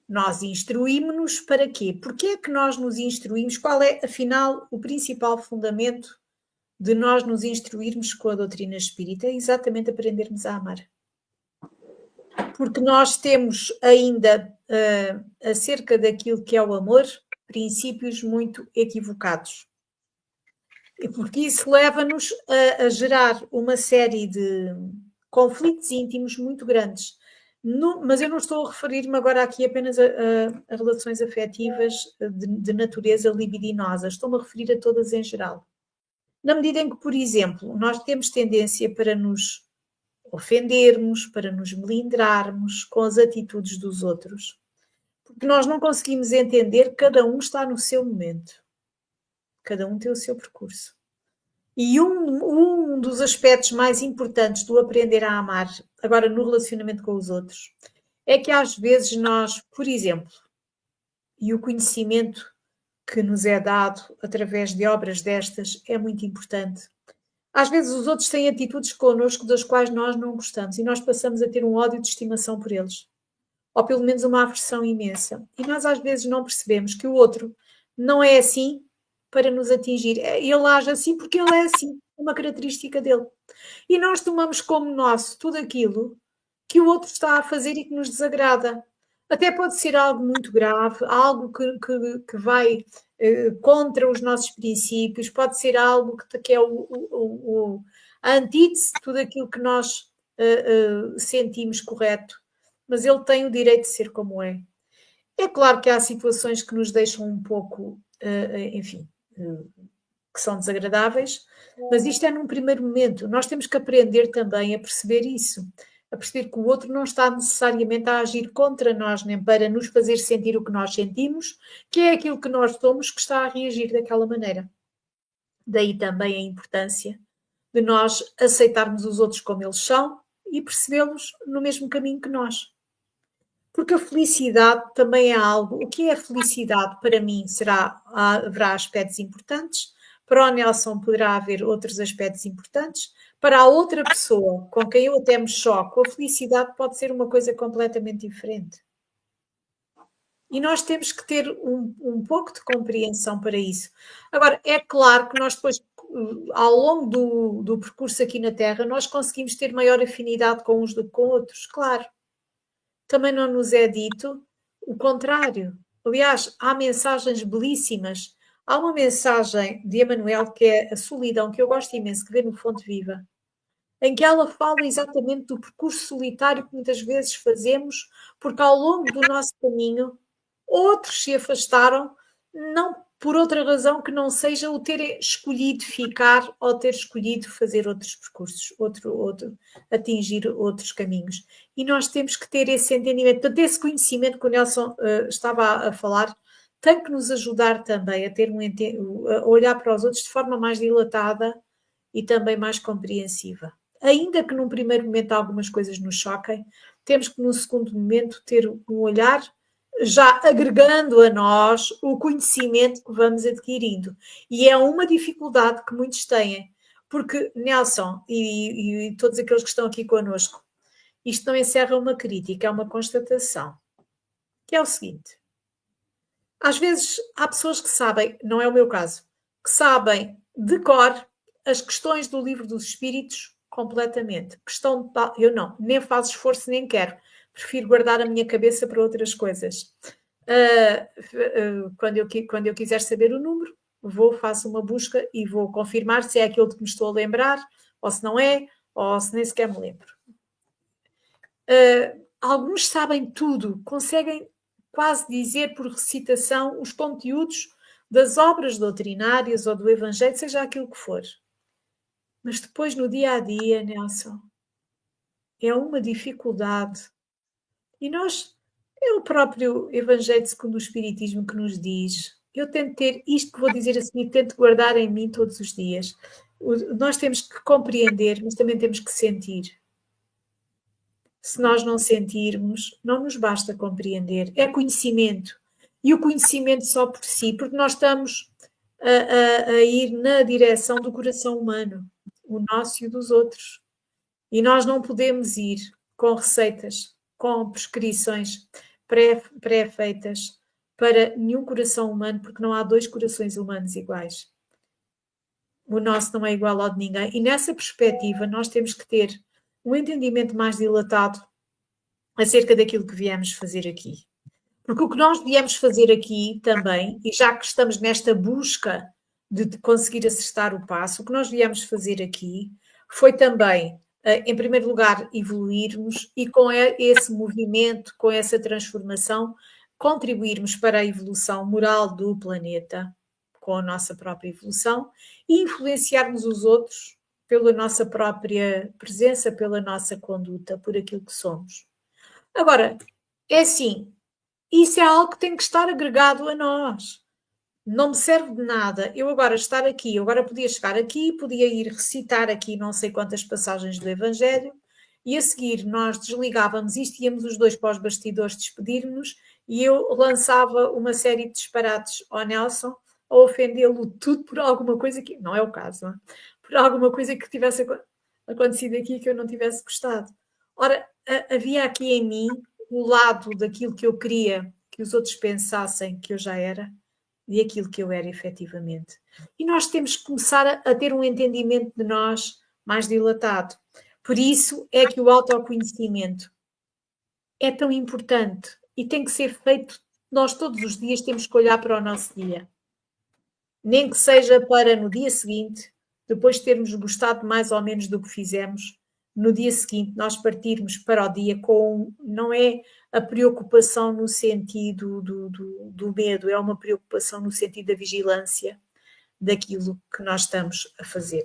Nós instruímos-nos para quê? Porquê é que nós nos instruímos? Qual é, afinal, o principal fundamento de nós nos instruirmos com a doutrina espírita? É exatamente aprendermos a amar. Porque nós temos ainda, acerca daquilo que é o amor, princípios muito equivocados. E porque isso leva-nos a gerar uma série de conflitos íntimos muito grandes. Mas eu não estou a referir-me agora aqui apenas a relações afetivas de natureza libidinosa. Estou-me a referir a todas em geral. Na medida em que, por exemplo, nós temos tendência para nos ofendermos, para nos melindrarmos com as atitudes dos outros, porque nós não conseguimos entender que cada um está no seu momento. Cada um tem o seu percurso. E um dos aspectos mais importantes do aprender a amar, agora no relacionamento com os outros, é que às vezes nós, por exemplo, e o conhecimento que nos é dado através de obras destas é muito importante. Às vezes os outros têm atitudes connosco das quais nós não gostamos e nós passamos a ter um ódio de estimação por eles, ou pelo menos uma aversão imensa. E nós às vezes não percebemos que o outro não é assim para nos atingir. Ele age assim porque ele é assim, uma característica dele. E nós tomamos como nosso tudo aquilo que o outro está a fazer e que nos desagrada. Até pode ser algo muito grave, algo que vai contra os nossos princípios, pode ser algo que é a antítese de tudo aquilo que nós sentimos correto, mas ele tem o direito de ser como é. É claro que há situações que nos deixam um pouco, enfim, que são desagradáveis, mas isto é num primeiro momento. Nós temos que aprender também a perceber isso, a perceber que o outro não está necessariamente a agir contra nós, nem para nos fazer sentir o que nós sentimos, que é aquilo que nós somos, que está a reagir daquela maneira. Daí também a importância de nós aceitarmos os outros como eles são e percebê-los no mesmo caminho que nós. Porque a felicidade também é algo. O que é a felicidade para mim? Haverá aspectos importantes, para o Nelson poderá haver outros aspectos importantes, para a outra pessoa com quem eu até me choco, a felicidade pode ser uma coisa completamente diferente. E nós temos que ter um pouco de compreensão para isso. Agora, é claro que nós depois, ao longo do percurso aqui na Terra, nós conseguimos ter maior afinidade com uns do que com outros, claro. Também não nos é dito o contrário. Aliás, há mensagens belíssimas. Há uma mensagem de Emmanuel que é a solidão, que eu gosto imenso, que vê no Fonte Viva, em que ela fala exatamente do percurso solitário que muitas vezes fazemos, porque ao longo do nosso caminho outros se afastaram, não por outra razão que não seja o ter escolhido ficar ou ter escolhido fazer outros percursos, atingir outros caminhos. E nós temos que ter esse entendimento, portanto, esse conhecimento que o Nelson estava a falar, tem que nos ajudar também a ter a olhar para os outros de forma mais dilatada e também mais compreensiva. Ainda que num primeiro momento algumas coisas nos choquem, temos que num segundo momento ter um olhar já agregando a nós o conhecimento que vamos adquirindo. E é uma dificuldade que muitos têm, porque Nelson e todos aqueles que estão aqui connosco, isto não encerra uma crítica, é uma constatação, que é o seguinte: às vezes há pessoas que sabem, não é o meu caso, que sabem de cor as questões do Livro dos Espíritos completamente. Eu não, nem faço esforço, nem quero. Prefiro guardar a minha cabeça para outras coisas. Quando eu quiser saber o número, faço uma busca e vou confirmar se é aquilo que me estou a lembrar, ou se não é, ou se nem sequer me lembro. Alguns sabem tudo, conseguem quase dizer por recitação os conteúdos das obras doutrinárias ou do Evangelho, seja aquilo que for. Mas depois, no dia a dia, Nelson, é uma dificuldade. E é o próprio Evangelho segundo o Espiritismo que nos diz. Eu tento ter isto que vou dizer assim, tento guardar em mim todos os dias. Nós temos que compreender, mas também temos que sentir. Se nós não sentirmos, não nos basta compreender. É conhecimento. E o conhecimento só por si, porque nós estamos a ir na direção do coração humano, o nosso e o dos outros. E nós não podemos ir com receitas, com prescrições pré-feitas para nenhum coração humano, porque não há dois corações humanos iguais. O nosso não é igual ao de ninguém. E nessa perspectiva, nós temos que ter um entendimento mais dilatado acerca daquilo que viemos fazer aqui. Porque o que nós viemos fazer aqui também, e já que estamos nesta busca de conseguir acertar o passo, o que nós viemos fazer aqui foi também, em primeiro lugar, evoluirmos e com esse movimento, com essa transformação, contribuirmos para a evolução moral do planeta, com a nossa própria evolução, e influenciarmos os outros pela nossa própria presença, pela nossa conduta, por aquilo que somos. Agora, é assim, isso é algo que tem que estar agregado a nós. não me serve de nada eu agora estar aqui, eu agora podia chegar aqui, podia ir recitar aqui não sei quantas passagens do Evangelho, e a seguir nós desligávamos isto, íamos os dois para os bastidores despedir-nos, e eu lançava uma série de disparates ao Nelson, a ofendê-lo tudo por alguma coisa que, não é o caso, não é? Por alguma coisa que tivesse acontecido aqui que eu não tivesse gostado. Ora, havia aqui em mim o lado daquilo que eu queria que os outros pensassem que eu já era, e aquilo que eu era efetivamente. E nós temos que começar a ter um entendimento de nós mais dilatado. Por isso é que o autoconhecimento é tão importante e tem que ser feito. Nós todos os dias temos que olhar para o nosso dia. Nem que seja para no dia seguinte, depois de termos gostado mais ou menos do que fizemos, no dia seguinte nós partirmos para o dia com, não é a preocupação no sentido do medo, é uma preocupação no sentido da vigilância daquilo que nós estamos a fazer.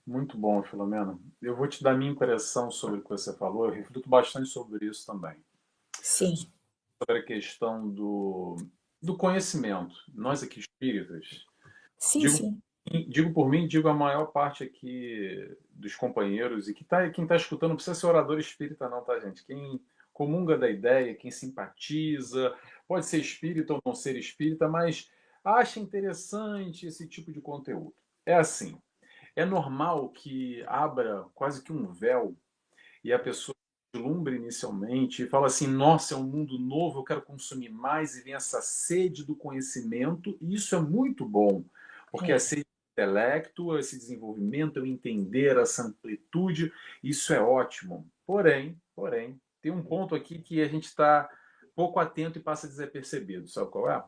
Muito bom, Filomena. Eu vou te dar minha impressão sobre o que você falou, eu reflito bastante sobre isso também. Sim. Sobre a questão do conhecimento. Nós aqui espíritas, Sim, sim. digo por mim, digo a maior parte aqui dos companheiros, e quem está escutando não precisa ser orador espírita não, tá, gente? Quem comunga da ideia, quem simpatiza, pode ser espírita ou não ser espírita, mas acha interessante esse tipo de conteúdo. É assim, é normal que abra quase que um véu e a pessoa deslumbre inicialmente e fala assim, nossa, é um mundo novo, eu quero consumir mais, e vem essa sede do conhecimento, e isso é muito bom, porque a sede do intelecto, esse desenvolvimento, eu entender essa amplitude, isso é ótimo. Porém, tem um ponto aqui que a gente está pouco atento e passa desapercebido. Sabe qual é?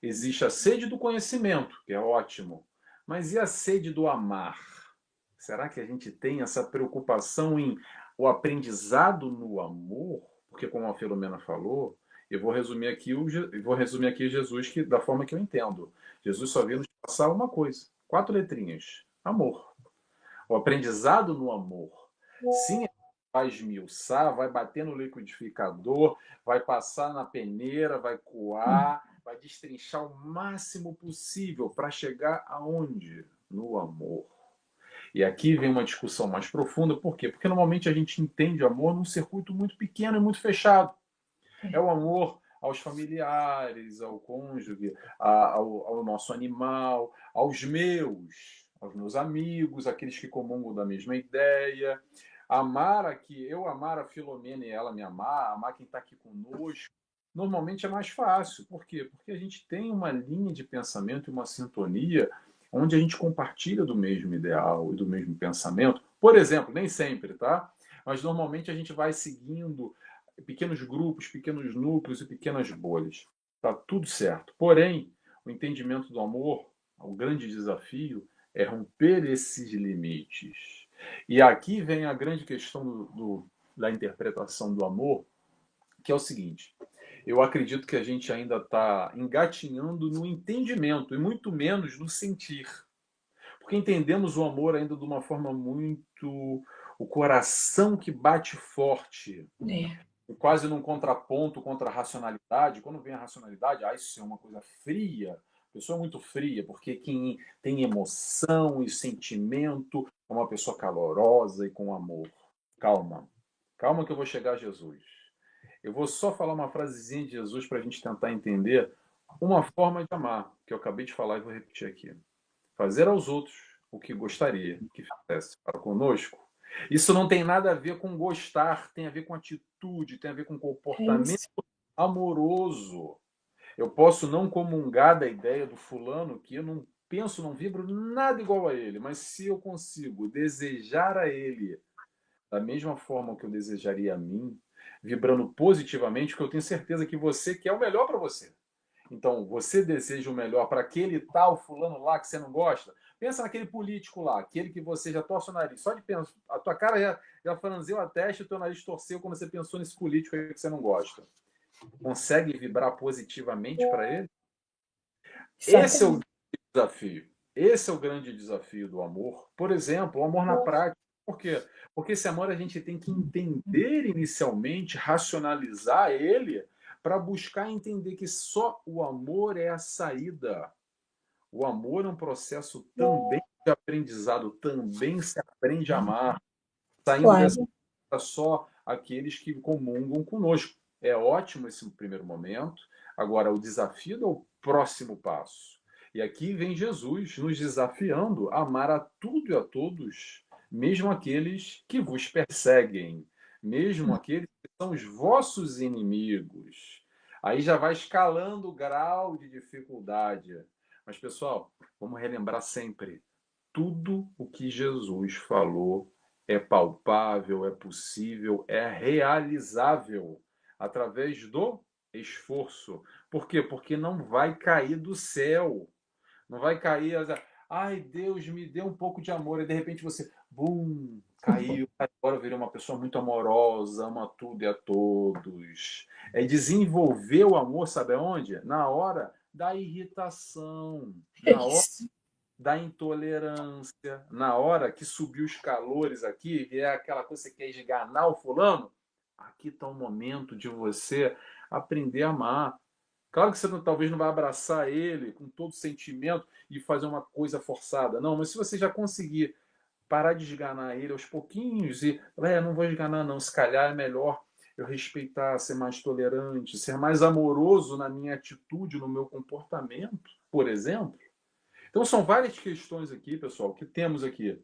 Existe a sede do conhecimento, que é ótimo, mas e a sede do amar? Será que a gente tem essa preocupação em o aprendizado no amor? Porque, como a Filomena falou, eu vou resumir aqui Jesus da forma que eu entendo. Jesus só veio nos passar uma coisa, 4 letrinhas: amor. O aprendizado no amor. Sim, vai esmiuçar, vai bater no liquidificador, vai passar na peneira, vai coar, vai destrinchar o máximo possível para chegar aonde? No amor. E aqui vem uma discussão mais profunda, por quê? Porque normalmente a gente entende amor num circuito muito pequeno e muito fechado. É o amor aos familiares, ao cônjuge, ao nosso animal, aos meus amigos, aqueles que comungam da mesma ideia. Eu amar a Filomena e ela me amar quem está aqui conosco, normalmente é mais fácil. Por quê? Porque a gente tem uma linha de pensamento e uma sintonia onde a gente compartilha do mesmo ideal e do mesmo pensamento. Por exemplo, nem sempre, tá? Mas normalmente a gente vai seguindo pequenos grupos, pequenos núcleos e pequenas bolhas. Tá tudo certo. Porém, o entendimento do amor, o grande desafio é romper esses limites. E aqui vem a grande questão da interpretação do amor, que é o seguinte: eu acredito que a gente ainda está engatinhando no entendimento e muito menos no sentir. Porque entendemos o amor ainda de uma forma muito... o coração que bate forte. Quase num contraponto contra a racionalidade. Quando vem a racionalidade, isso é uma coisa fria. A pessoa é muito fria, porque quem tem emoção e sentimento é uma pessoa calorosa e com amor. Calma. Calma que eu vou chegar a Jesus. Eu vou só falar uma frasezinha de Jesus para a gente tentar entender uma forma de amar, que eu acabei de falar e vou repetir aqui. Fazer aos outros o que gostaria que fizesse para conosco. Isso não tem nada a ver com gostar, tem a ver com atitude, tem a ver com comportamento amoroso. Eu posso não comungar da ideia do fulano, que eu não penso, não vibro nada igual a ele, mas se eu consigo desejar a ele da mesma forma que eu desejaria a mim, vibrando positivamente, porque eu tenho certeza que você quer o melhor para você. Então, você deseja o melhor para aquele tal fulano lá que você não gosta? Pensa naquele político lá, aquele que você já torce o nariz. Só de pensar, a tua cara já franziu a testa e o teu nariz torceu quando você pensou nesse político aí que você não gosta. Consegue vibrar positivamente para ele? Esse é o desafio. Esse é o grande desafio do amor. Por exemplo, o amor na prática. Por quê? Porque esse amor a gente tem que entender inicialmente, racionalizar ele, para buscar entender que só o amor é a saída. O amor é um processo também de aprendizado, também se aprende a amar. Saindo dessa Claro. só aqueles que comungam conosco. É ótimo esse primeiro momento. Agora, o desafio é o próximo passo. E aqui vem Jesus nos desafiando a amar a tudo e a todos, mesmo aqueles que vos perseguem, mesmo aqueles que são os vossos inimigos. Aí já vai escalando o grau de dificuldade. Mas, pessoal, vamos relembrar sempre: tudo o que Jesus falou é palpável, é possível, é realizável através do esforço. Por quê? Porque não vai cair do céu. Não vai cair. Ai, Deus me deu um pouco de amor. E de repente você, bum, caiu. Agora eu virei uma pessoa muito amorosa, ama tudo e a todos. É desenvolver o amor, sabe aonde? Na hora da irritação. É Na hora isso. da intolerância, na hora que subiu os calores aqui, e é aquela coisa que você quer esganar o fulano, aqui está o momento de você aprender a amar. Claro que você talvez não vai abraçar ele com todo sentimento e fazer uma coisa forçada, não, mas se você já conseguir parar de esganar ele aos pouquinhos e, não vou esganar não, se calhar é melhor eu respeitar, ser mais tolerante, ser mais amoroso na minha atitude, no meu comportamento, por exemplo. Então, são várias questões aqui, pessoal, que temos aqui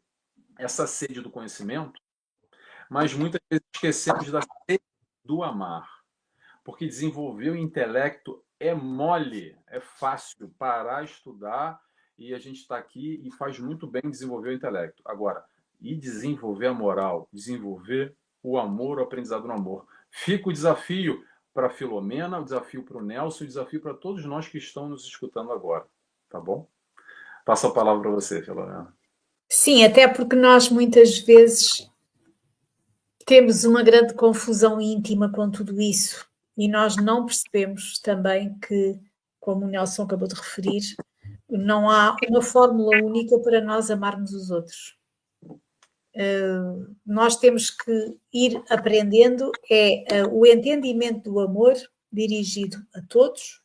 essa sede do conhecimento, mas muitas vezes esquecemos da sede do amar. Porque desenvolver o intelecto é mole, é fácil parar, estudar, e a gente está aqui e faz muito bem desenvolver o intelecto. Agora, e desenvolver a moral, desenvolver o amor, o aprendizado no amor. Fica o desafio para a Filomena, o desafio para o Nelson, o desafio para todos nós que estão nos escutando agora. Tá bom? Passo a palavra para você, Filomena. Sim, até porque nós muitas vezes temos uma grande confusão íntima com tudo isso e nós não percebemos também que, como o Nelson acabou de referir, não há uma fórmula única para nós amarmos os outros. Nós temos que ir aprendendo o entendimento do amor dirigido a todos,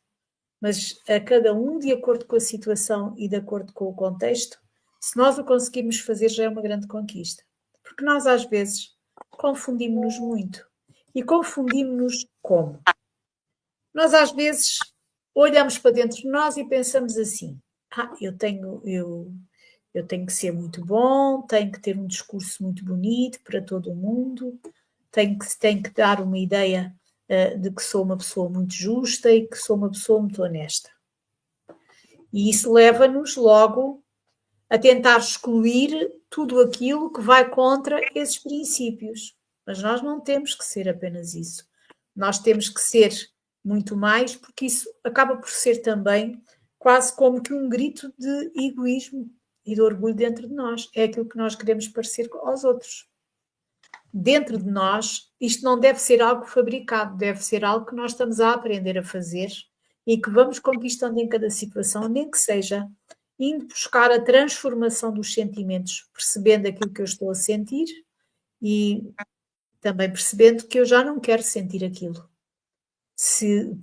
mas a cada um de acordo com a situação e de acordo com o contexto. Se nós o conseguirmos fazer, já é uma grande conquista. Porque nós, às vezes, confundimos-nos muito. E confundimos-nos como? Nós, às vezes, olhamos para dentro de nós e pensamos assim: eu tenho que ser muito bom, tenho que ter um discurso muito bonito para todo o mundo, tenho que dar uma ideia de que sou uma pessoa muito justa e que sou uma pessoa muito honesta. E isso leva-nos logo a tentar excluir tudo aquilo que vai contra esses princípios. Mas nós não temos que ser apenas isso. Nós temos que ser muito mais, porque isso acaba por ser também quase como que um grito de egoísmo e de orgulho dentro de nós. É aquilo que nós queremos parecer aos outros. Dentro de nós, isto não deve ser algo fabricado, deve ser algo que nós estamos a aprender a fazer e que vamos conquistando em cada situação, nem que seja indo buscar a transformação dos sentimentos, percebendo aquilo que eu estou a sentir e também percebendo que eu já não quero sentir aquilo.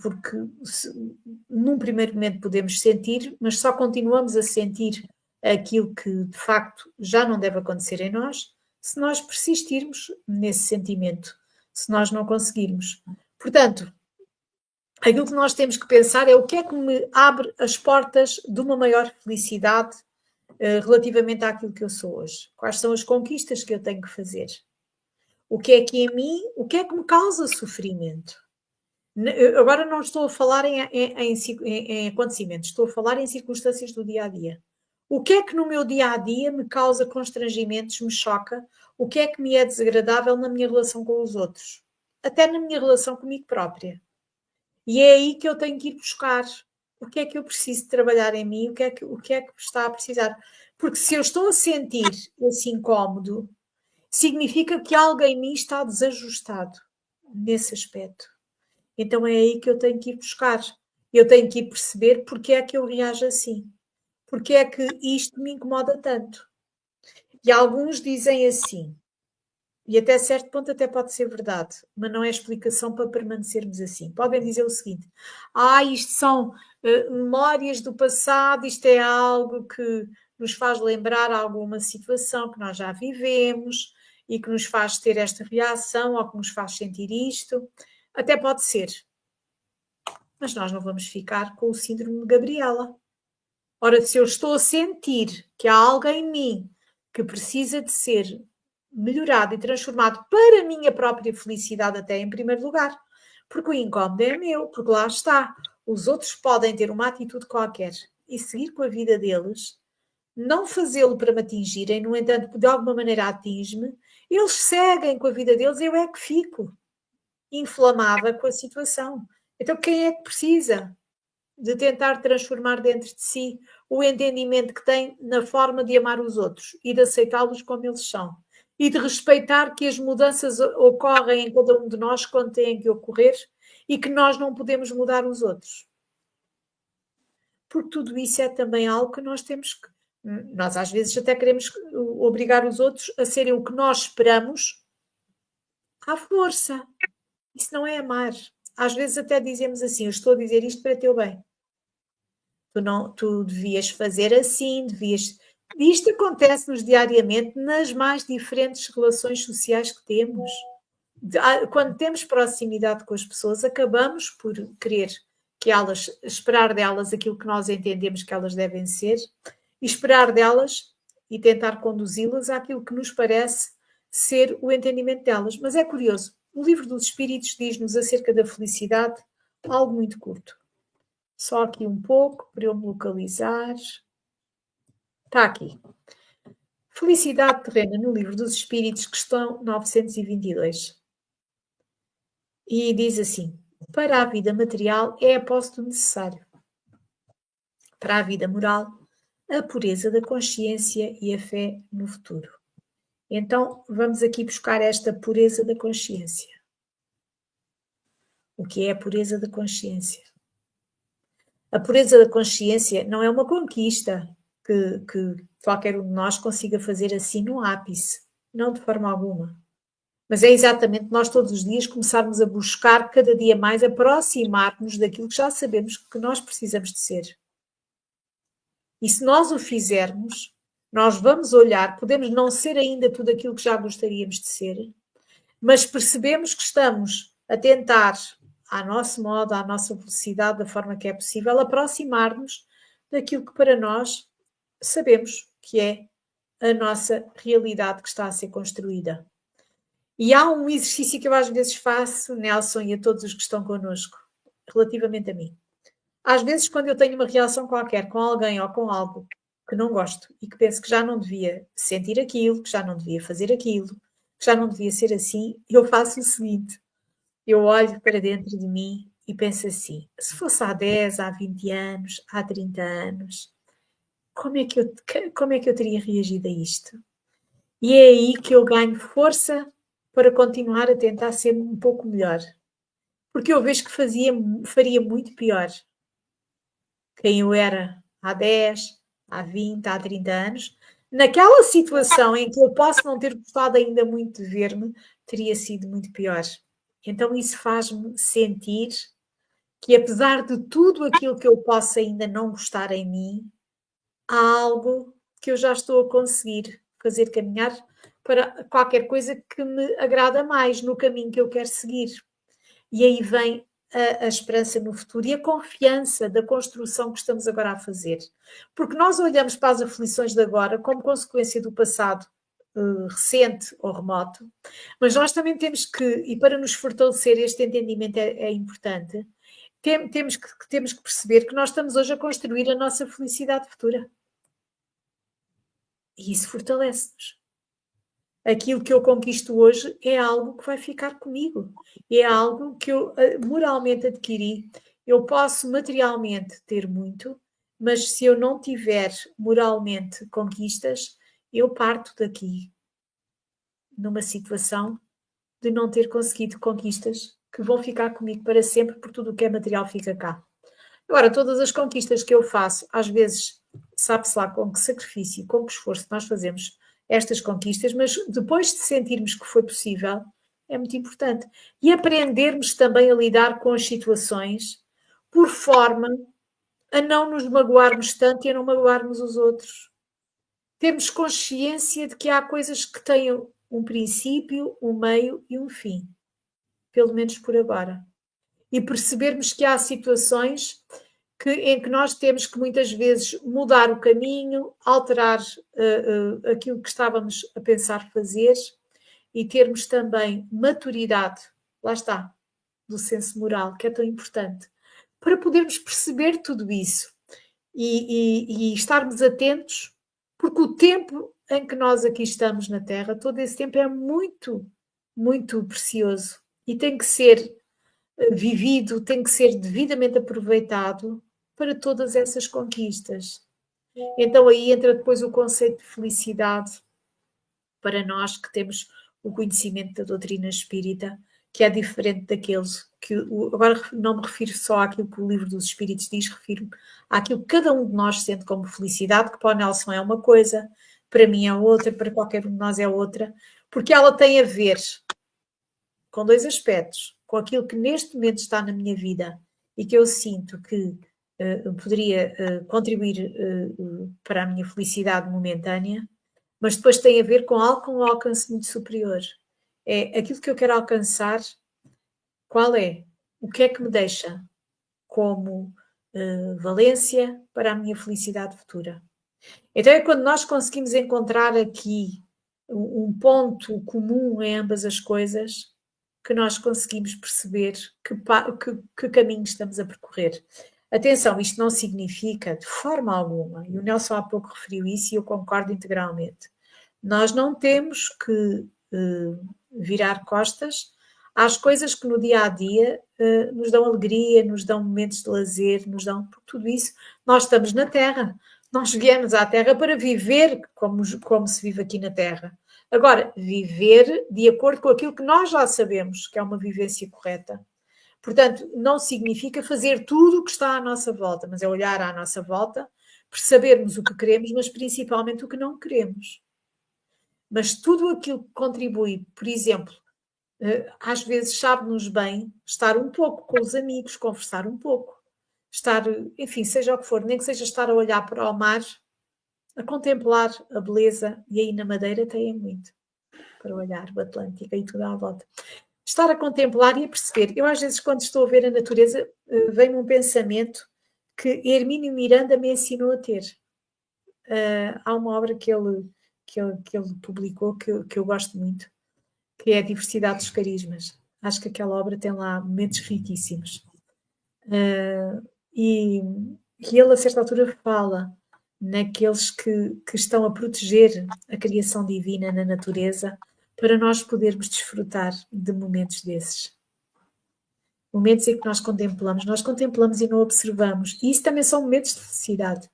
Porque num primeiro momento podemos sentir, mas só continuamos a sentir aquilo que de facto já não deve acontecer em nós, se nós persistirmos nesse sentimento, se nós não conseguirmos. Portanto, aquilo que nós temos que pensar é o que é que me abre as portas de uma maior felicidade relativamente àquilo que eu sou hoje. Quais são as conquistas que eu tenho que fazer? O que é que em mim, o que é que me causa sofrimento? Agora não estou a falar em acontecimentos, estou a falar em circunstâncias do dia a dia. O que é que no meu dia a dia me causa constrangimentos, me choca? O que é que me é desagradável na minha relação com os outros? Até na minha relação comigo própria. E é aí que eu tenho que ir buscar o que é que eu preciso trabalhar em mim, o que é que está a precisar. Porque se eu estou a sentir esse incómodo, significa que algo em mim está desajustado nesse aspecto. Então é aí que eu tenho que ir buscar. Eu tenho que ir perceber porque é que eu reajo assim. Porque é que isto me incomoda tanto. E alguns dizem assim: E até certo ponto até pode ser verdade, mas não é explicação para permanecermos assim. Podem dizer o seguinte: isto são memórias do passado, isto é algo que nos faz lembrar alguma situação que nós já vivemos e que nos faz ter esta reação ou que nos faz sentir isto. Até pode ser. Mas nós não vamos ficar com o síndrome de Gabriela. Ora, se eu estou a sentir que há algo em mim que precisa de ser melhorado e transformado para a minha própria felicidade, até em primeiro lugar, porque o incómodo é meu, porque lá está. Os outros podem ter uma atitude qualquer e seguir com a vida deles, não fazê-lo para me atingirem, no entanto, de alguma maneira atinge-me, eles seguem com a vida deles, eu é que fico inflamada com a situação. Então, quem é que precisa de tentar transformar dentro de si o entendimento que tem na forma de amar os outros e de aceitá-los como eles são? E de respeitar que as mudanças ocorrem em cada um de nós quando têm que ocorrer e que nós não podemos mudar os outros. Porque tudo isso é também algo que nós temos que... Nós às vezes até queremos obrigar os outros a serem o que nós esperamos à força. Isso não é amar. Às vezes até dizemos assim: eu estou a dizer isto para teu bem. Tu devias fazer assim, devias... Isto acontece-nos diariamente nas mais diferentes relações sociais que temos. Quando temos proximidade com as pessoas, acabamos por querer que elas, esperar delas aquilo que nós entendemos que elas devem ser e esperar delas e tentar conduzi-las àquilo que nos parece ser o entendimento delas. Mas é curioso, o Livro dos Espíritos diz-nos acerca da felicidade algo muito curto. Só aqui um pouco, para eu me localizar. Está aqui. Felicidade terrena no Livro dos Espíritos, questão 922. E diz assim: para a vida material é apóstolo necessário. Para a vida moral, a pureza da consciência e a fé no futuro. Então, vamos aqui buscar esta pureza da consciência. O que é a pureza da consciência? A pureza da consciência não é uma conquista que qualquer um de nós consiga fazer assim no ápice. Não de forma alguma. Mas é exatamente nós todos os dias começarmos a buscar cada dia mais aproximar-nos daquilo que já sabemos que nós precisamos de ser. E se nós o fizermos, nós vamos olhar, podemos não ser ainda tudo aquilo que já gostaríamos de ser, mas percebemos que estamos a tentar, à nosso modo, à nossa velocidade, da forma que é possível, aproximar-nos daquilo que para nós sabemos que é a nossa realidade que está a ser construída. E há um exercício que eu às vezes faço, Nelson, e a todos os que estão connosco, relativamente a mim. Às vezes, quando eu tenho uma reação qualquer com alguém ou com algo que não gosto e que penso que já não devia sentir aquilo, que já não devia fazer aquilo, que já não devia ser assim, eu faço o seguinte: eu olho para dentro de mim e penso assim: se fosse há 10, há 20 anos, há 30 anos, como é que eu teria reagido a isto? E é aí que eu ganho força para continuar a tentar ser um pouco melhor. Porque eu vejo que faria muito pior quem eu era há 10, há 20, há 30 anos. Naquela situação em que eu posso não ter gostado ainda muito de ver-me, teria sido muito pior. Então isso faz-me sentir que, apesar de tudo aquilo que eu possa ainda não gostar em mim, há algo que eu já estou a conseguir fazer caminhar para qualquer coisa que me agrada mais no caminho que eu quero seguir. E aí vem a esperança no futuro e a confiança da construção que estamos agora a fazer. Porque nós olhamos para as aflições de agora como consequência do passado recente ou remoto, mas nós também temos que, e para nos fortalecer este entendimento é importante, temos que perceber que nós estamos hoje a construir a nossa felicidade futura. E isso fortalece-nos. Aquilo que eu conquisto hoje é algo que vai ficar comigo. É algo que eu moralmente adquiri. Eu posso materialmente ter muito, mas se eu não tiver moralmente conquistas, eu parto daqui numa situação de não ter conseguido conquistas que vão ficar comigo para sempre, porque tudo o que é material fica cá. Agora, todas as conquistas que eu faço, às vezes sabe-se lá com que sacrifício, com que esforço nós fazemos estas conquistas, mas depois de sentirmos que foi possível, é muito importante. E aprendermos também a lidar com as situações por forma a não nos magoarmos tanto e a não magoarmos os outros. Termos consciência de que há coisas que têm um princípio, um meio e um fim, pelo menos por agora. E percebermos que há situações em que nós temos que muitas vezes mudar o caminho, alterar aquilo que estávamos a pensar fazer e termos também maturidade, lá está, do senso moral, que é tão importante, para podermos perceber tudo isso e estarmos atentos, porque o tempo em que nós aqui estamos na Terra, todo esse tempo é muito, muito precioso e tem que ser vivido, tem que ser devidamente aproveitado para todas essas conquistas. Então aí entra depois o conceito de felicidade para nós que temos o conhecimento da doutrina espírita, que é diferente daqueles que, agora não me refiro só àquilo que o livro dos Espíritos diz, refiro àquilo que cada um de nós sente como felicidade, que para o Nelson é uma coisa, para mim é outra, para qualquer um de nós é outra, porque ela tem a ver com dois aspectos, com aquilo que neste momento está na minha vida e que eu sinto que poderia contribuir para a minha felicidade momentânea, mas depois tem a ver com algo com um alcance muito superior. É aquilo que eu quero alcançar, qual é? O que é que me deixa como valência para a minha felicidade futura? Então é quando nós conseguimos encontrar aqui um ponto comum em ambas as coisas que nós conseguimos perceber que caminho estamos a percorrer. Atenção, isto não significa de forma alguma, e o Nelson há pouco referiu isso e eu concordo integralmente, nós não temos que virar costas às coisas que no dia a dia nos dão alegria, nos dão momentos de lazer, nos dão tudo isso. Nós estamos na Terra, nós viemos à Terra para viver como se vive aqui na Terra. Agora, viver de acordo com aquilo que nós já sabemos que é uma vivência correta. Portanto, não significa fazer tudo o que está à nossa volta, mas é olhar à nossa volta, percebermos o que queremos, mas principalmente o que não queremos. Mas tudo aquilo que contribui, por exemplo, às vezes sabe-nos bem estar um pouco com os amigos, conversar um pouco, estar, enfim, seja o que for, nem que seja estar a olhar para o mar, a contemplar a beleza, e aí na Madeira tem muito para olhar, o Atlântico e tudo à volta. Estar a contemplar e a perceber. Eu às vezes quando estou a ver a natureza, vem-me um pensamento que Hermínio Miranda me ensinou a ter. Há uma obra que ele publicou que eu gosto muito, que é a Diversidade dos Carismas. Acho que aquela obra tem lá momentos riquíssimos. E ele, a certa altura, fala naqueles que estão a proteger a criação divina na natureza para nós podermos desfrutar de momentos desses. Momentos em que nós contemplamos e não observamos. E isso também são momentos de felicidade.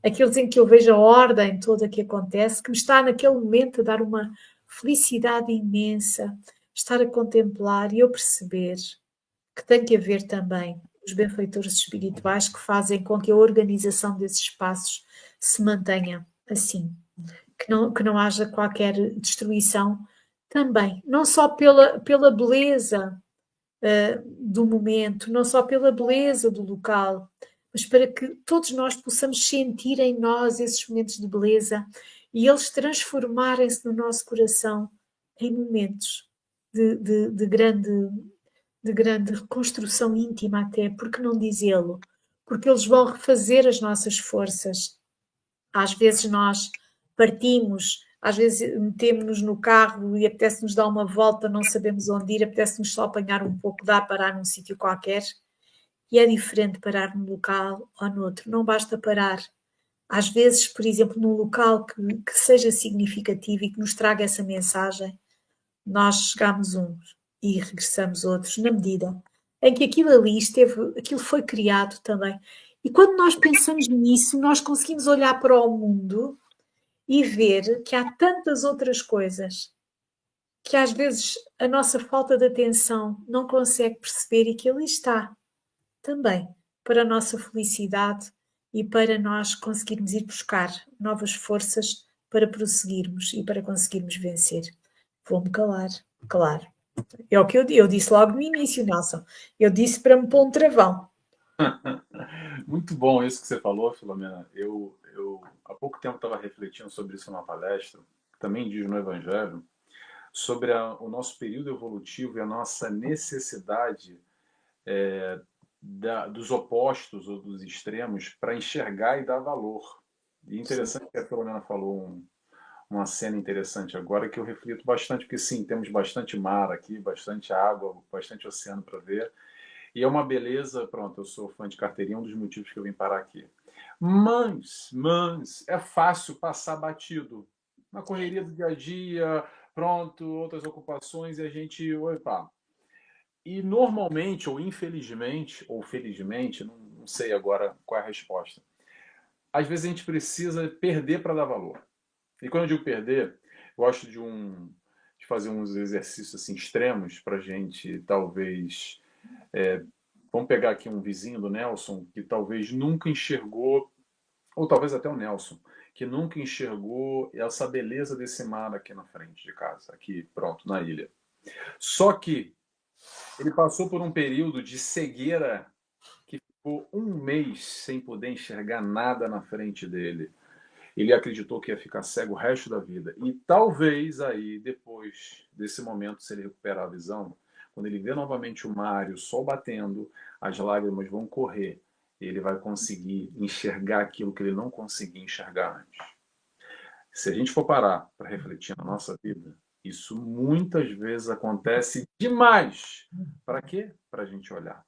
Aqueles em que eu vejo a ordem toda que acontece, que me está naquele momento a dar uma felicidade imensa, estar a contemplar e eu perceber que tem que haver também os benfeitores espirituais que fazem com que a organização desses espaços se mantenha assim, que não haja qualquer destruição também, não só pela beleza do momento, não só pela beleza do local, mas para que todos nós possamos sentir em nós esses momentos de beleza e eles transformarem-se no nosso coração em momentos de grande reconstrução íntima até, porque não dizê-lo? Porque eles vão refazer as nossas forças. Às vezes nós partimos, às vezes metemos-nos no carro e apetece-nos dar uma volta, não sabemos onde ir, apetece-nos só apanhar um pouco de ar, parar num sítio qualquer. E é diferente parar num local ou noutro, não basta parar. Às vezes, por exemplo, num local que seja significativo e que nos traga essa mensagem, nós chegamos uns e regressamos outros, na medida em que aquilo ali aquilo foi criado também. E quando nós pensamos nisso, nós conseguimos olhar para o mundo e ver que há tantas outras coisas que às vezes a nossa falta de atenção não consegue perceber e que ali está também para a nossa felicidade e para nós conseguirmos ir buscar novas forças para prosseguirmos e para conseguirmos vencer. Vou-me calar, claro. É o que eu disse logo no início, Nelson. Eu disse para me pôr um travão. Muito bom isso que você falou, Filomena. Eu há pouco tempo estava refletindo sobre isso numa palestra, que também diz no Evangelho, sobre o nosso período evolutivo e a nossa necessidade dos opostos ou dos extremos para enxergar e dar valor. E interessante que a Filomena falou uma cena interessante agora que eu reflito bastante, porque sim, temos bastante mar aqui, bastante água, bastante oceano para ver. E é uma beleza, pronto, eu sou fã de carteirinha, um dos motivos que eu vim parar aqui. Mas, é fácil passar batido. Na correria do dia a dia, pronto, outras ocupações, e a gente, opa. E normalmente, ou infelizmente, ou felizmente, não sei agora qual é a resposta, às vezes a gente precisa perder para dar valor. E quando eu digo perder, eu gosto de fazer uns exercícios assim, extremos para a gente, talvez. Vamos pegar aqui um vizinho do Nelson, que talvez nunca enxergou, ou talvez até o Nelson, que nunca enxergou essa beleza desse mar aqui na frente de casa, aqui, pronto, na ilha. Só que ele passou por um período de cegueira que ficou um mês sem poder enxergar nada na frente dele. Ele acreditou que ia ficar cego o resto da vida. E talvez aí, depois desse momento, se ele recuperar a visão, quando ele vê novamente o mar e o sol batendo, as lágrimas vão correr. E ele vai conseguir enxergar aquilo que ele não conseguia enxergar antes. Se a gente for parar para refletir na nossa vida, isso muitas vezes acontece demais. Para quê? Para a gente olhar.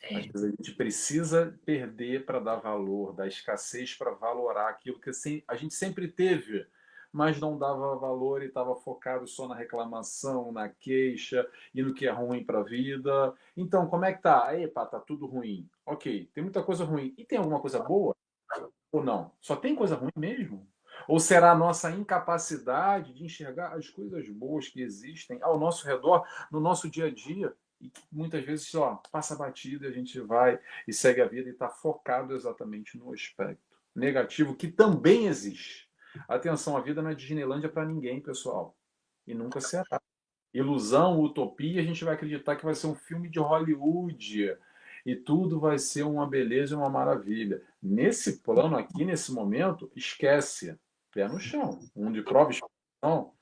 Às vezes a gente precisa perder para dar valor, dar escassez para valorar aquilo que a gente sempre teve, mas não dava valor e estava focado só na reclamação, na queixa e no que é ruim para a vida. Então, como é que tá? Epa, tá tudo ruim. Ok, tem muita coisa ruim. E tem alguma coisa boa? Ou não? Só tem coisa ruim mesmo? Ou será a nossa incapacidade de enxergar as coisas boas que existem ao nosso redor, no nosso dia a dia? E que muitas vezes só passa batido e a gente vai e segue a vida e está focado exatamente no aspecto negativo que também existe. Atenção, a vida não é Disneylândia para ninguém, pessoal. E nunca será. Ilusão, utopia, a gente vai acreditar que vai ser um filme de Hollywood e tudo vai ser uma beleza e uma maravilha. Nesse plano aqui, nesse momento, esquece. Pé no chão. Um de prova, não.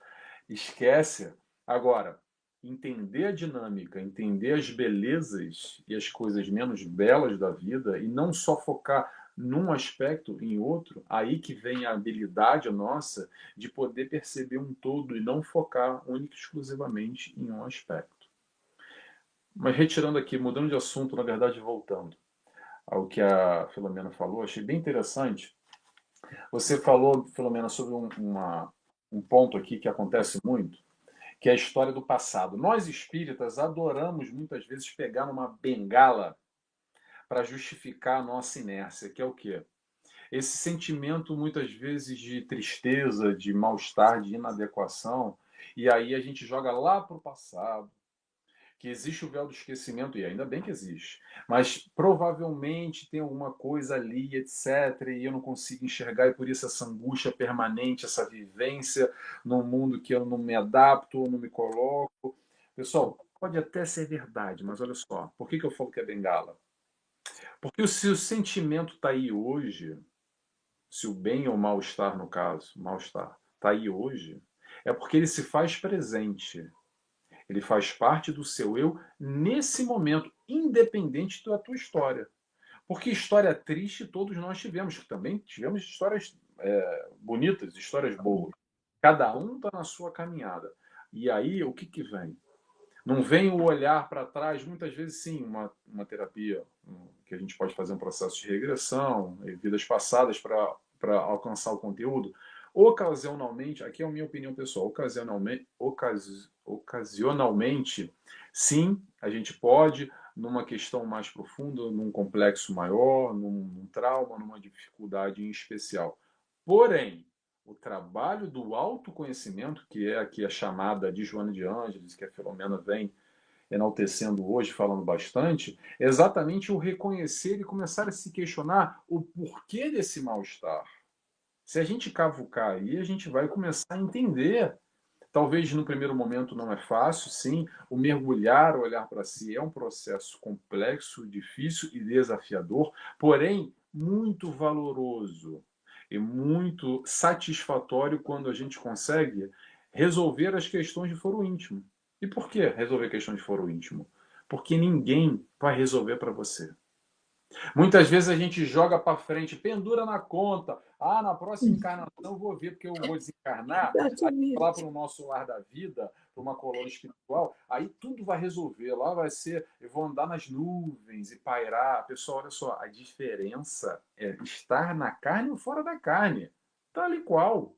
Esquece. Agora, entender a dinâmica, entender as belezas e as coisas menos belas da vida e não só focar num aspecto em outro, aí que vem a habilidade nossa de poder perceber um todo e não focar única e exclusivamente em um aspecto. Mas retirando aqui, mudando de assunto, na verdade voltando ao que a Filomena falou, achei bem interessante. Você falou, Filomena, sobre um ponto aqui que acontece muito, que é a história do passado. Nós espíritas adoramos muitas vezes pegar numa bengala para justificar a nossa inércia, que é o quê? Esse sentimento muitas vezes de tristeza, de mal-estar, de inadequação, e aí a gente joga lá para o passado, que existe o véu do esquecimento, e ainda bem que existe, mas provavelmente tem alguma coisa ali, etc., e eu não consigo enxergar, e por isso essa angústia permanente, essa vivência num mundo que eu não me adapto, não me coloco. Pessoal, pode até ser verdade, mas olha só, por que eu falo que é bengala? Porque se o sentimento está aí hoje, se o bem ou mal-estar, no caso, mal-estar, está aí hoje, é porque ele se faz presente. Ele faz parte do seu eu nesse momento, independente da tua história. Porque história triste todos nós tivemos, também tivemos histórias bonitas, histórias boas. Cada um está na sua caminhada. E aí, o que, que vem? Não vem o olhar para trás, muitas vezes sim, uma terapia, que a gente pode fazer um processo de regressão, vidas passadas para alcançar o conteúdo. Ocasionalmente, aqui é a minha opinião pessoal, ocasionalmente, sim, a gente pode, numa questão mais profunda, num complexo maior, num trauma, numa dificuldade em especial. Porém, o trabalho do autoconhecimento, que é aqui a chamada de Joana de Ângeles, que a Filomena vem enaltecendo hoje, falando bastante, é exatamente o reconhecer e começar a se questionar o porquê desse mal-estar. Se a gente cavucar aí, a gente vai começar a entender. Talvez no primeiro momento não é fácil, sim. O mergulhar, o olhar para si é um processo complexo, difícil e desafiador, porém muito valoroso e muito satisfatório quando a gente consegue resolver as questões de foro íntimo. E por que resolver questões de foro íntimo? Porque ninguém vai resolver para você. Muitas vezes a gente joga para frente, pendura na conta. Ah, na próxima encarnação eu vou ver, porque eu vou desencarnar, aí lá Exatamente. para o nosso lar da vida, para uma colônia espiritual, aí tudo vai resolver. Lá vai ser, eu vou andar nas nuvens e pairar. Pessoal, olha só, a diferença é estar na carne ou fora da carne. Tal e qual.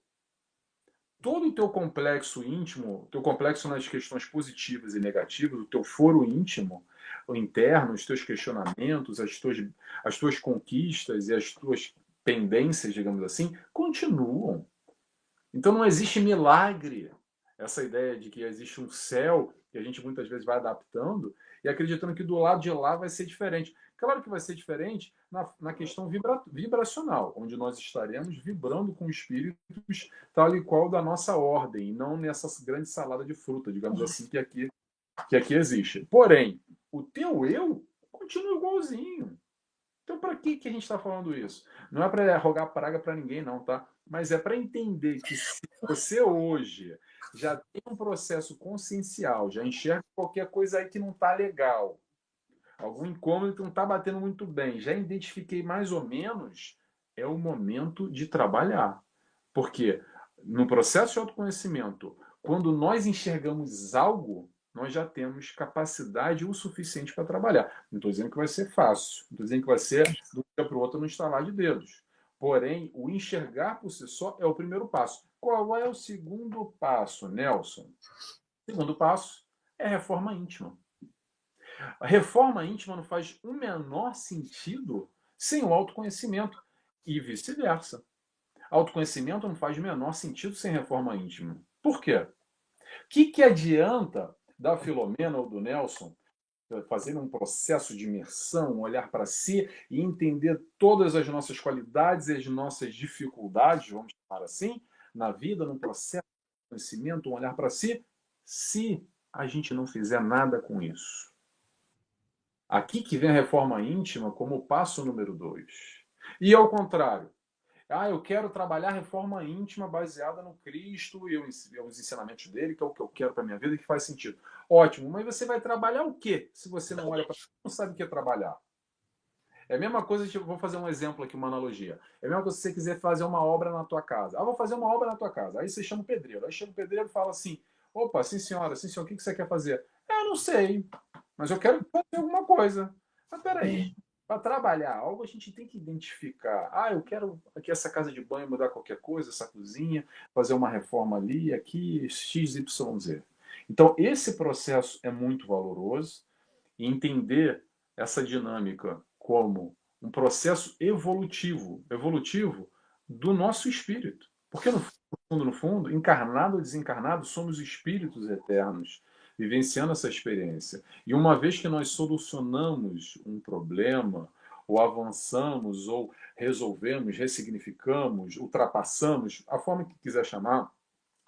Todo o teu complexo íntimo, teu complexo nas questões positivas e negativas, o teu foro íntimo, o interno, os teus questionamentos, as tuas conquistas e as tuas pendências, digamos assim, continuam. Então não existe milagre. Essa ideia de que existe um céu que a gente muitas vezes vai adaptando e acreditando que do lado de lá vai ser diferente. Claro que vai ser diferente na questão vibracional, onde nós estaremos vibrando com espíritos tal e qual da nossa ordem, e não nessa grande salada de fruta, digamos assim, que aqui existe. Porém, o teu eu continua igualzinho. Então, para que a gente está falando isso? Não é para rogar praga para ninguém, não, tá? Mas é para entender que se você hoje já tem um processo consciencial, já enxerga qualquer coisa aí que não está legal, algum incômodo que não está batendo muito bem, já identifiquei mais ou menos, é o momento de trabalhar. Porque no processo de autoconhecimento, quando nós enxergamos algo, nós já temos capacidade o suficiente para trabalhar. Não estou dizendo que vai ser fácil, não estou dizendo que vai ser do dia para o outro no estalar de dedos. Porém, o enxergar por si só é o primeiro passo. Qual é o segundo passo, Nelson? O segundo passo é a reforma íntima. A reforma íntima não faz o menor sentido sem o autoconhecimento e vice-versa. Autoconhecimento não faz o menor sentido sem reforma íntima. Por quê? O que adianta da Filomena ou do Nelson fazer um processo de imersão, olhar para si e entender todas as nossas qualidades e as nossas dificuldades, vamos chamar assim, na vida, num processo de conhecimento, um olhar para si, se a gente não fizer nada com isso? Aqui que vem a reforma íntima como passo número 2. E ao contrário, eu quero trabalhar a reforma íntima baseada no Cristo e os ensinamentos dele, que é o que eu quero para minha vida e que faz sentido. Ótimo, mas você vai trabalhar o quê se você não olha para não sabe o que é trabalhar? É a mesma coisa, tipo, vou fazer um exemplo aqui, uma analogia. É a mesma coisa se você quiser fazer uma obra na tua casa. Vou fazer uma obra na tua casa. Aí você chama o pedreiro. Aí chama o pedreiro e fala assim: opa, sim senhora, sim senhor, o que você quer fazer? Não sei, mas eu quero fazer alguma coisa. Mas peraí, para trabalhar algo a gente tem que identificar. Eu quero aqui essa casa de banho mudar qualquer coisa, essa cozinha, fazer uma reforma ali, aqui, XYZ. Então, esse processo é muito valoroso e entender essa dinâmica como um processo evolutivo do nosso espírito. Porque no fundo, encarnado ou desencarnado, somos espíritos eternos, vivenciando essa experiência. E uma vez que nós solucionamos um problema, ou avançamos, ou resolvemos, ressignificamos, ultrapassamos, a forma que quiser chamar,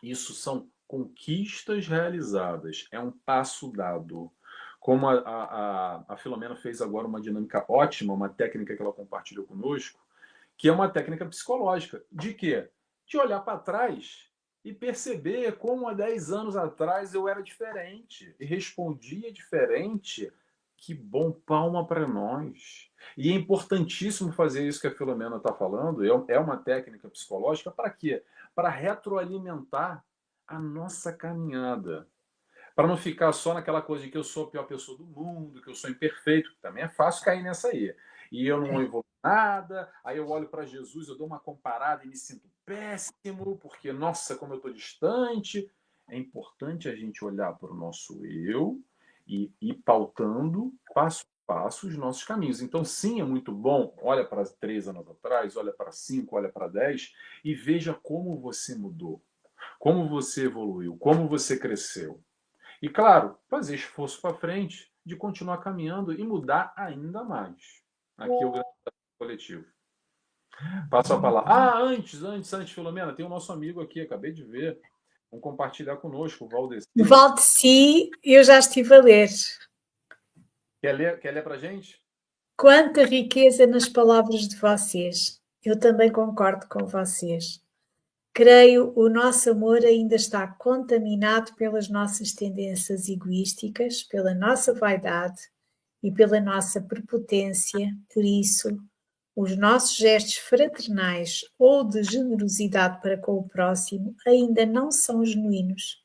isso são conquistas realizadas, é um passo dado. Como a Filomena fez agora uma dinâmica ótima, uma técnica que ela compartilhou conosco, que é uma técnica psicológica. De quê? De olhar para trás e perceber como há 10 anos atrás eu era diferente e respondia diferente. Que bom, palma para nós. E é importantíssimo fazer isso que a Filomena está falando. É uma técnica psicológica para quê? Para retroalimentar a nossa caminhada. Para não ficar só naquela coisa de que eu sou a pior pessoa do mundo, que eu sou imperfeito, que também é fácil cair nessa aí. E eu não evoluo nada, aí eu olho para Jesus, eu dou uma comparada e me sinto péssimo, porque, nossa, como eu estou distante. É importante a gente olhar para o nosso eu e ir pautando passo a passo os nossos caminhos. Então, sim, é muito bom. Olha para 3 anos atrás, olha para 5, olha para 10 e veja como você mudou, como você evoluiu, como você cresceu. E, claro, fazer esforço para frente de continuar caminhando e mudar ainda mais. Aqui é o grande desafio coletivo. Passo a palavra. Antes, Filomena, tem o nosso amigo aqui, acabei de ver. Vamos compartilhar conosco, o Valdeci. O Valdeci, eu já estive a ler. Quer ler para a gente? Quanta riqueza nas palavras de vocês. Eu também concordo com vocês. Creio o nosso amor ainda está contaminado pelas nossas tendências egoísticas, pela nossa vaidade e pela nossa prepotência. Por isso, os nossos gestos fraternais ou de generosidade para com o próximo ainda não são genuínos.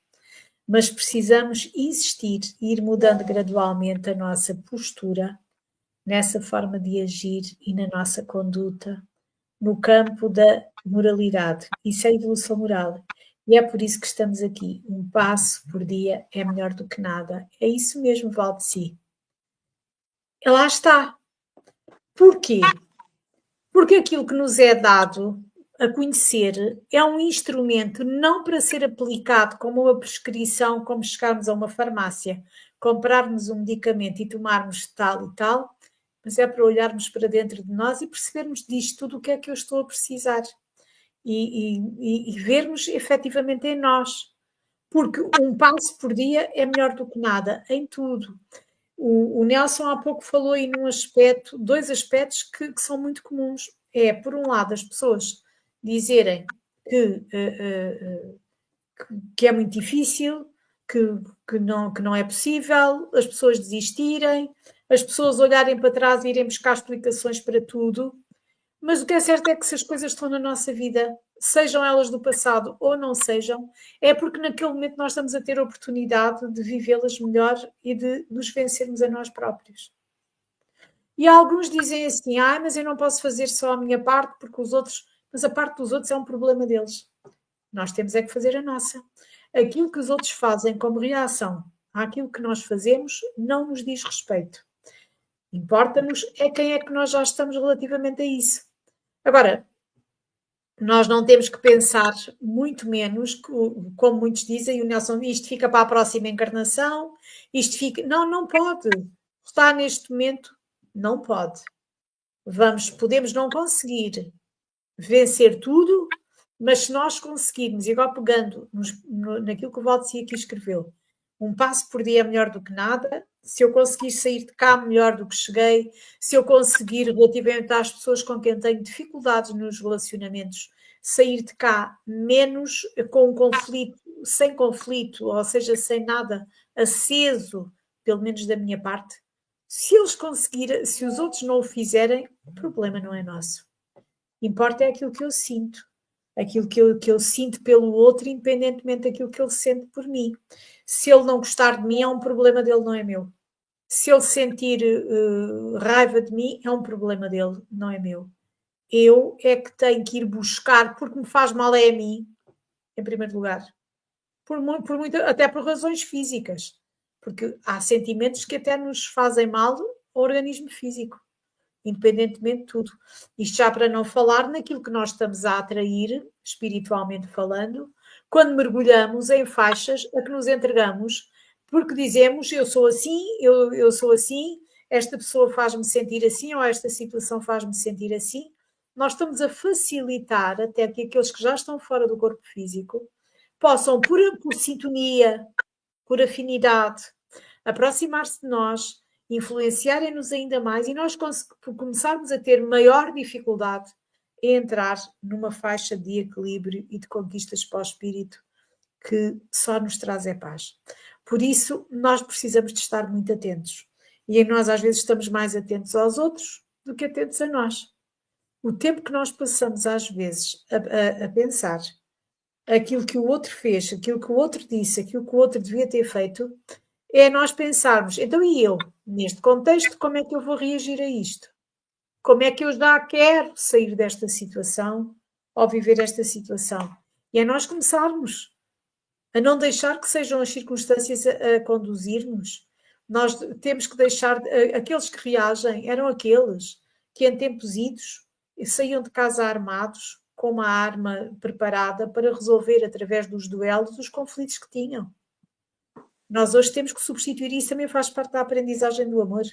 Mas precisamos existir e ir mudando gradualmente a nossa postura nessa forma de agir e na nossa conduta no campo da moralidade. Isso é evolução moral. E é por isso que estamos aqui. Um passo por dia é melhor do que nada. É isso mesmo, Valdeci. E lá está. Porquê? Porque aquilo que nos é dado a conhecer é um instrumento não para ser aplicado como uma prescrição, como chegarmos a uma farmácia, comprarmos um medicamento e tomarmos tal e tal, mas é para olharmos para dentro de nós e percebermos disto tudo o que é que eu estou a precisar e vermos efetivamente em nós. Porque um passo por dia é melhor do que nada, em tudo. O Nelson há pouco falou aí num aspecto, dois aspectos que são muito comuns. É, por um lado, as pessoas dizerem que é muito difícil, que não é possível, as pessoas desistirem, as pessoas olharem para trás e irem buscar explicações para tudo. Mas o que é certo é que se as coisas estão na nossa vida, sejam elas do passado ou não sejam, é porque naquele momento nós estamos a ter a oportunidade de vivê-las melhor e de nos vencermos a nós próprios. E alguns dizem assim, mas eu não posso fazer só a minha parte porque os outros, mas a parte dos outros é um problema deles. Nós temos é que fazer a nossa. Aquilo que os outros fazem como reação àquilo que nós fazemos não nos diz respeito. Importa-nos é quem é que nós já estamos relativamente a isso. Agora, nós não temos que pensar muito menos, como muitos dizem, o Nelson, isto fica para a próxima encarnação, isto fica. Não, não pode. Está neste momento, não pode. Podemos não conseguir vencer tudo, mas se nós conseguirmos, igual pegando naquilo que o Valdeci aqui escreveu, um passo por dia é melhor do que nada. Se eu conseguir sair de cá melhor do que cheguei, se eu conseguir, relativamente às pessoas com quem tenho dificuldades nos relacionamentos, sair de cá menos com um conflito, sem conflito, ou seja, sem nada aceso, pelo menos da minha parte, se eles conseguirem, se os outros não o fizerem, o problema não é nosso. Importa é aquilo que eu sinto, aquilo que eu sinto pelo outro, independentemente daquilo que ele sente por mim. Se ele não gostar de mim, é um problema dele, não é meu. Se ele sentir raiva de mim, é um problema dele, não é meu. Eu é que tenho que ir buscar, porque me faz mal é a mim, em primeiro lugar. Até por razões físicas. Porque há sentimentos que até nos fazem mal ao organismo físico, independentemente de tudo. Isto já para não falar naquilo que nós estamos a atrair, espiritualmente falando, quando mergulhamos em faixas a que nos entregamos, porque dizemos, eu sou assim, eu sou assim, esta pessoa faz-me sentir assim, ou esta situação faz-me sentir assim. Nós estamos a facilitar até que aqueles que já estão fora do corpo físico possam, por sintonia, por afinidade, aproximar-se de nós, influenciarem-nos ainda mais e nós começarmos a ter maior dificuldade em entrar numa faixa de equilíbrio e de conquistas para o espírito que só nos traz é paz. Por isso, nós precisamos de estar muito atentos. E nós, às vezes, estamos mais atentos aos outros do que atentos a nós. O tempo que nós passamos, às vezes, a pensar aquilo que o outro fez, aquilo que o outro disse, aquilo que o outro devia ter feito, é nós pensarmos, então e eu, neste contexto, como é que eu vou reagir a isto? Como é que eu já quero sair desta situação ou viver esta situação? E é nós começarmos a não deixar que sejam as circunstâncias a conduzir-nos. Nós temos que deixar, aqueles que reagem eram aqueles que em tempos idos saíam de casa armados, com uma arma preparada para resolver através dos duelos os conflitos que tinham. Nós hoje temos que substituir isso, também faz parte da aprendizagem do amor.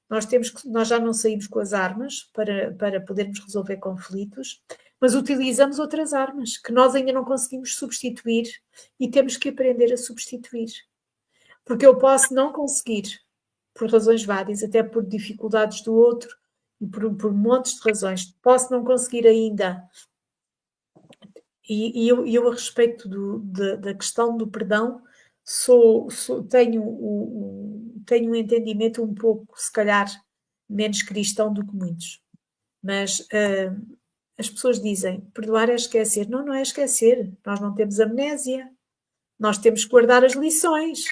Nós já não saímos com as armas para podermos resolver conflitos, mas utilizamos outras armas que nós ainda não conseguimos substituir e temos que aprender a substituir. Porque eu posso não conseguir, por razões várias, até por dificuldades do outro e por montes de razões, posso não conseguir ainda. E eu a respeito da questão do perdão, tenho um entendimento um pouco, se calhar, menos cristão do que muitos. Mas as pessoas dizem, perdoar é esquecer. Não, não é esquecer. Nós não temos amnésia. Nós temos que guardar as lições.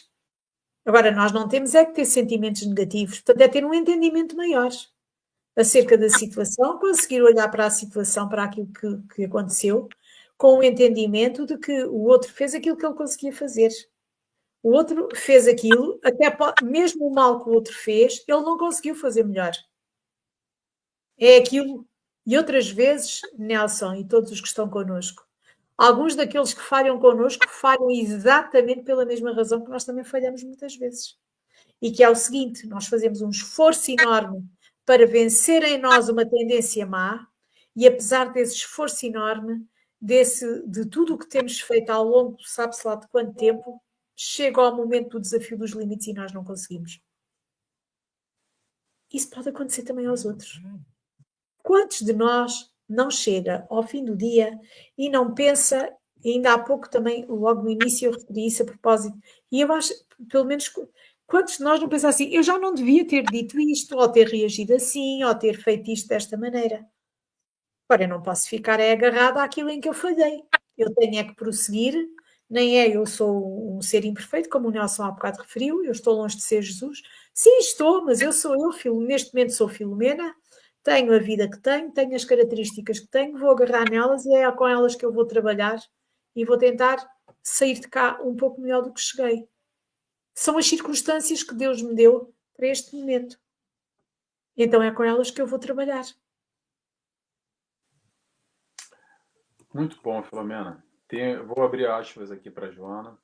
Agora, nós não temos é que ter sentimentos negativos. Portanto, é ter um entendimento maior acerca da situação, conseguir olhar para a situação, para aquilo que aconteceu, com o entendimento de que o outro fez aquilo que ele conseguia fazer. O outro fez aquilo, até mesmo o mal que o outro fez, ele não conseguiu fazer melhor. É aquilo. E outras vezes, Nelson e todos os que estão connosco, alguns daqueles que falham connosco falham exatamente pela mesma razão que nós também falhamos muitas vezes. E que é o seguinte, nós fazemos um esforço enorme para vencer em nós uma tendência má, e apesar desse esforço enorme, de tudo o que temos feito ao longo, sabe-se lá de quanto tempo, chega ao momento do desafio dos limites e nós não conseguimos. Isso pode acontecer também aos outros. Quantos de nós não chega ao fim do dia e não pensa, ainda há pouco também, logo no início eu referi isso a propósito, e eu acho, pelo menos, quantos de nós não pensam assim, eu já não devia ter dito isto, ou ter reagido assim, ou ter feito isto desta maneira. Agora, eu não posso ficar agarrada àquilo em que eu falhei. Eu tenho é que prosseguir, nem é eu sou um ser imperfeito, como o Nelson há bocado referiu, eu estou longe de ser Jesus. Sim, estou, mas eu sou eu, neste momento sou Filomena, tenho a vida que tenho as características que tenho, vou agarrar nelas e é com elas que eu vou trabalhar e vou tentar sair de cá um pouco melhor do que cheguei. São as circunstâncias que Deus me deu para este momento. Então é com elas que eu vou trabalhar. Muito bom, Filomena. Vou abrir aspas aqui para a Joana,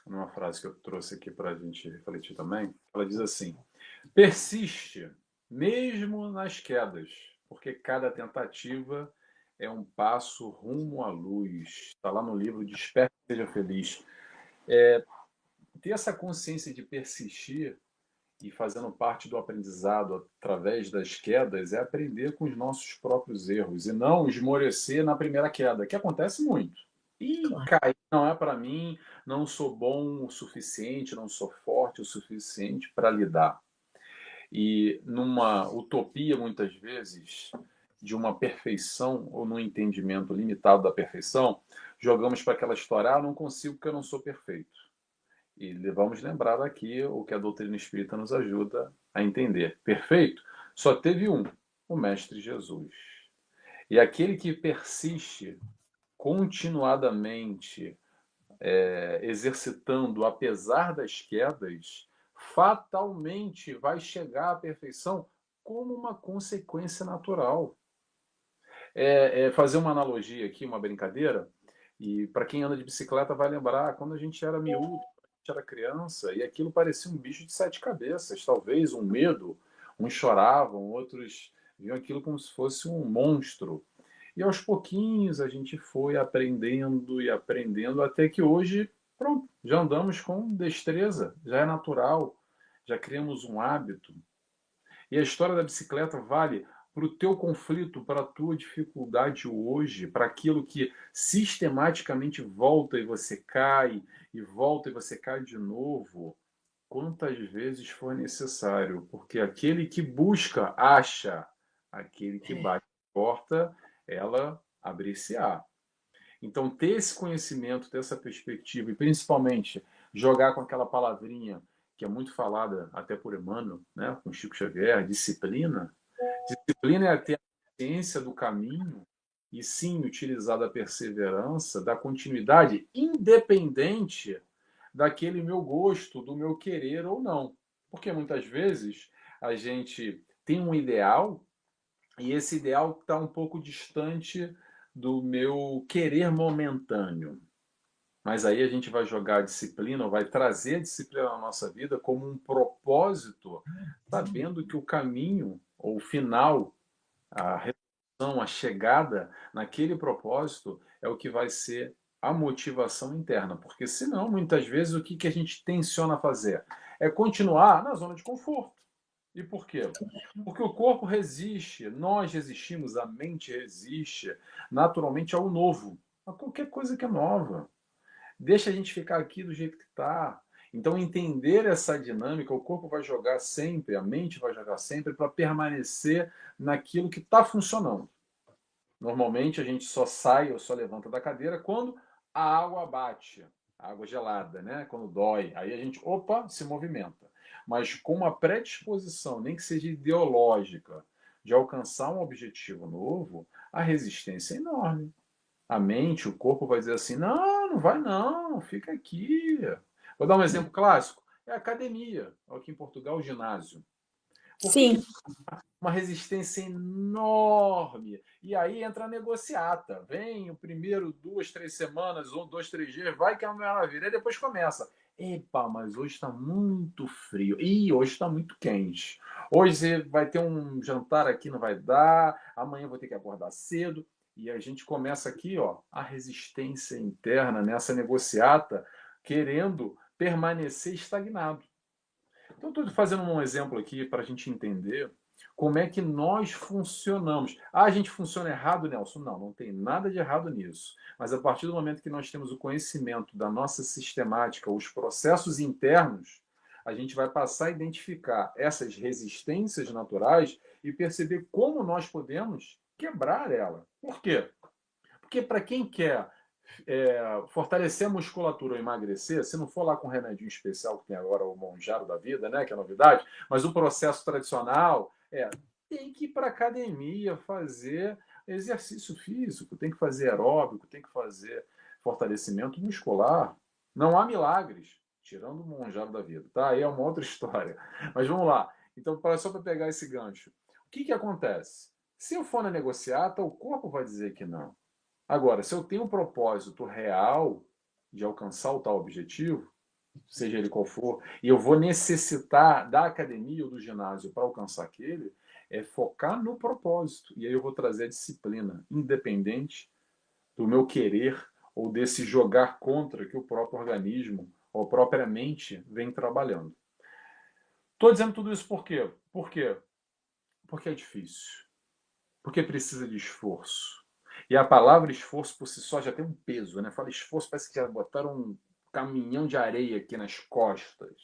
numa frase que eu trouxe aqui para a gente refletir também. Ela diz assim: persiste, mesmo nas quedas, porque cada tentativa é um passo rumo à luz. Está lá no livro Desperte e Seja Feliz. Ter essa consciência de persistir e fazendo parte do aprendizado através das quedas é aprender com os nossos próprios erros e não esmorecer na primeira queda, que acontece muito. E Claro. cair não é para mim, não sou bom o suficiente, não sou forte o suficiente para lidar. E numa utopia, muitas vezes, de uma perfeição ou num entendimento limitado da perfeição, jogamos para aquela história, não consigo porque eu não sou perfeito. E vamos lembrar aqui o que a doutrina espírita nos ajuda a entender. Perfeito? Só teve um, o Mestre Jesus. E aquele que persiste continuadamente exercitando, apesar das quedas, fatalmente vai chegar à perfeição como uma consequência natural. Fazer uma analogia aqui, uma brincadeira, e para quem anda de bicicleta vai lembrar quando a gente era miúdo, era criança e aquilo parecia um bicho de sete cabeças, talvez um medo. Uns choravam, outros viam aquilo como se fosse um monstro. E aos pouquinhos a gente foi aprendendo e aprendendo até que hoje, pronto, já andamos com destreza, já é natural, já criamos um hábito. E a história da bicicleta vale para o teu conflito, para a tua dificuldade hoje, para aquilo que sistematicamente volta e você cai, e volta e você cai de novo, quantas vezes for necessário, porque aquele que busca, acha, aquele que bate a porta, ela abrir-se-á. Então, ter esse conhecimento, ter essa perspectiva, e principalmente jogar com aquela palavrinha que é muito falada até por Emmanuel, né, com Chico Xavier, disciplina. Disciplina é ter a ciência do caminho e sim utilizar da perseverança, da continuidade, independente daquele meu gosto, do meu querer ou não. Porque muitas vezes a gente tem um ideal e esse ideal está um pouco distante do meu querer momentâneo. Mas aí a gente vai jogar a disciplina, vai trazer a disciplina na nossa vida como um propósito, sabendo que o caminho, ou o final, a resolução, a chegada naquele propósito é o que vai ser a motivação interna. Porque senão, muitas vezes, o que que a gente tenciona a fazer? É continuar na zona de conforto. E por quê? Porque o corpo resiste, nós resistimos, a mente resiste naturalmente ao novo, a qualquer coisa que é nova. Deixa a gente ficar aqui do jeito que está. Então, entender essa dinâmica, o corpo vai jogar sempre, a mente vai jogar sempre para permanecer naquilo que está funcionando. Normalmente, a gente só sai ou só levanta da cadeira quando a água bate, a água gelada, né? Quando dói. Aí a gente, opa, se movimenta. Mas com uma predisposição, nem que seja ideológica, de alcançar um objetivo novo, a resistência é enorme. A mente, o corpo vai dizer assim: não, não vai não, fica aqui. Vou dar um exemplo clássico: é a academia, aqui em Portugal, o ginásio. Por que Sim, que uma resistência enorme? E aí entra a negociata. Vem o primeiro 2, 3 semanas, ou 2, 3 dias, vai que é uma maravilha. E depois começa. Epa, mas hoje está muito frio. Ih, hoje está muito quente. Hoje vai ter um jantar aqui, não vai dar. Amanhã vou ter que acordar cedo. E a gente começa aqui, ó, a resistência interna nessa negociata, querendo permanecer estagnado. Então, estou fazendo um exemplo aqui para a gente entender como é que nós funcionamos. Ah, a gente funciona errado, Nelson? Não, não tem nada de errado nisso. Mas a partir do momento que nós temos o conhecimento da nossa sistemática, os processos internos, a gente vai passar a identificar essas resistências naturais e perceber como nós podemos quebrar ela. Por quê? Porque para quem quer fortalecer a musculatura ou emagrecer, se não for lá com um remedinho especial que tem agora o Monjaro da vida, né, que é novidade, mas o processo tradicional tem que ir para academia fazer exercício físico, tem que fazer aeróbico, tem que fazer fortalecimento muscular. Não há milagres, tirando o Monjaro da vida, tá? Aí é uma outra história. Mas vamos lá. Então, só para pegar esse gancho. O que acontece? Se eu for na negociata, o corpo vai dizer que não. Agora, se eu tenho um propósito real de alcançar o tal objetivo, seja ele qual for, e eu vou necessitar da academia ou do ginásio para alcançar aquele, é focar no propósito. E aí eu vou trazer a disciplina, independente do meu querer ou desse jogar contra que o próprio organismo ou a própria mente vem trabalhando. Estou dizendo tudo isso por quê? Por quê? Porque é difícil. Porque precisa de esforço. E a palavra esforço por si só já tem um peso, né? Fala esforço, parece que já botaram um caminhão de areia aqui nas costas.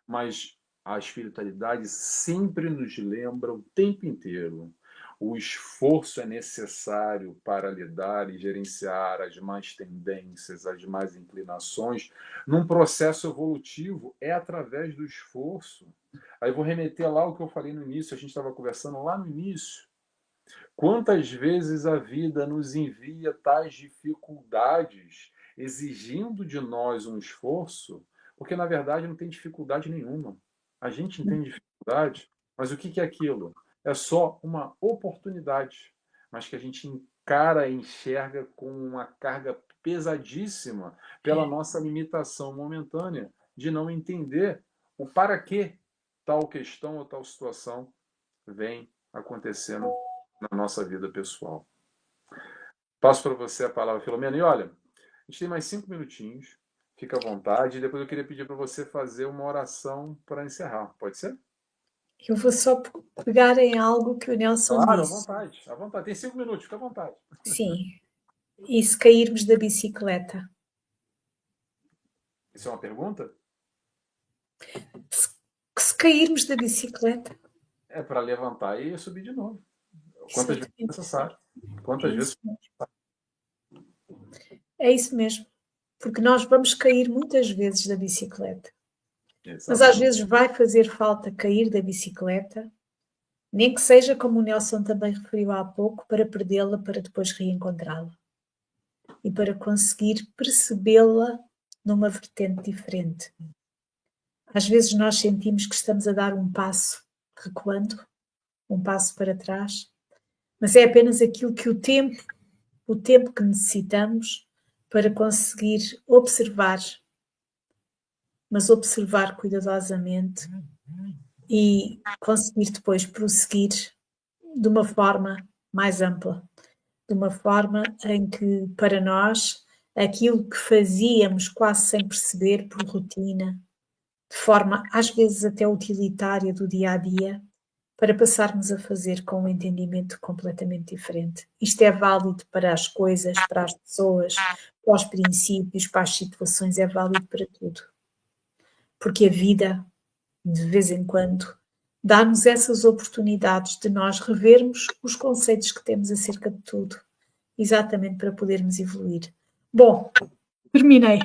Mas a espiritualidade sempre nos lembra o tempo inteiro. O esforço é necessário para lidar e gerenciar as más tendências, as más inclinações. Num processo evolutivo, é através do esforço. Aí eu vou remeter lá o que eu falei no início, a gente estava conversando lá no início. Quantas vezes a vida nos envia tais dificuldades, exigindo de nós um esforço, porque na verdade não tem dificuldade nenhuma. A gente não tem dificuldade, mas o que é aquilo? É só uma oportunidade, mas que a gente encara e enxerga com uma carga pesadíssima pela nossa limitação momentânea de não entender o para que tal questão ou tal situação vem acontecendo na nossa vida pessoal. Passo para você a palavra, Filomena. E olha, a gente tem mais 5 minutinhos, fica à vontade. E depois eu queria pedir para você fazer uma oração para encerrar. Pode ser? eu vou só pegar em algo que o Nelson Claro, à disse. vontade. À vontade. Tem 5 minutos, fica à vontade. Sim, e se cairmos da bicicleta? Isso é uma pergunta? Se, se cairmos da bicicleta? É para levantar e subir de novo. Quantas vezes Exatamente. necessário. É Quantas vezes. isso mesmo. É isso mesmo. Porque nós vamos cair muitas vezes da bicicleta. Mas às Exatamente. vezes vai fazer falta cair da bicicleta, nem que seja como o Nelson também referiu há pouco, para perdê-la, para depois reencontrá-la. E para conseguir percebê-la numa vertente diferente. Às vezes nós sentimos que estamos a dar um passo recuando, um passo para trás, mas é apenas aquilo que o tempo que necessitamos para conseguir observar, mas observar cuidadosamente e conseguir depois prosseguir de uma forma mais ampla, de uma forma em que, para nós, aquilo que fazíamos quase sem perceber, por rotina, de forma às vezes até utilitária do dia a dia, para passarmos a fazer com um entendimento completamente diferente. Isto é válido para as coisas, para as pessoas, para os princípios, para as situações, é válido para tudo. Porque a vida, de vez em quando, dá-nos essas oportunidades de nós revermos os conceitos que temos acerca de tudo, exatamente para podermos evoluir. Bom, terminei.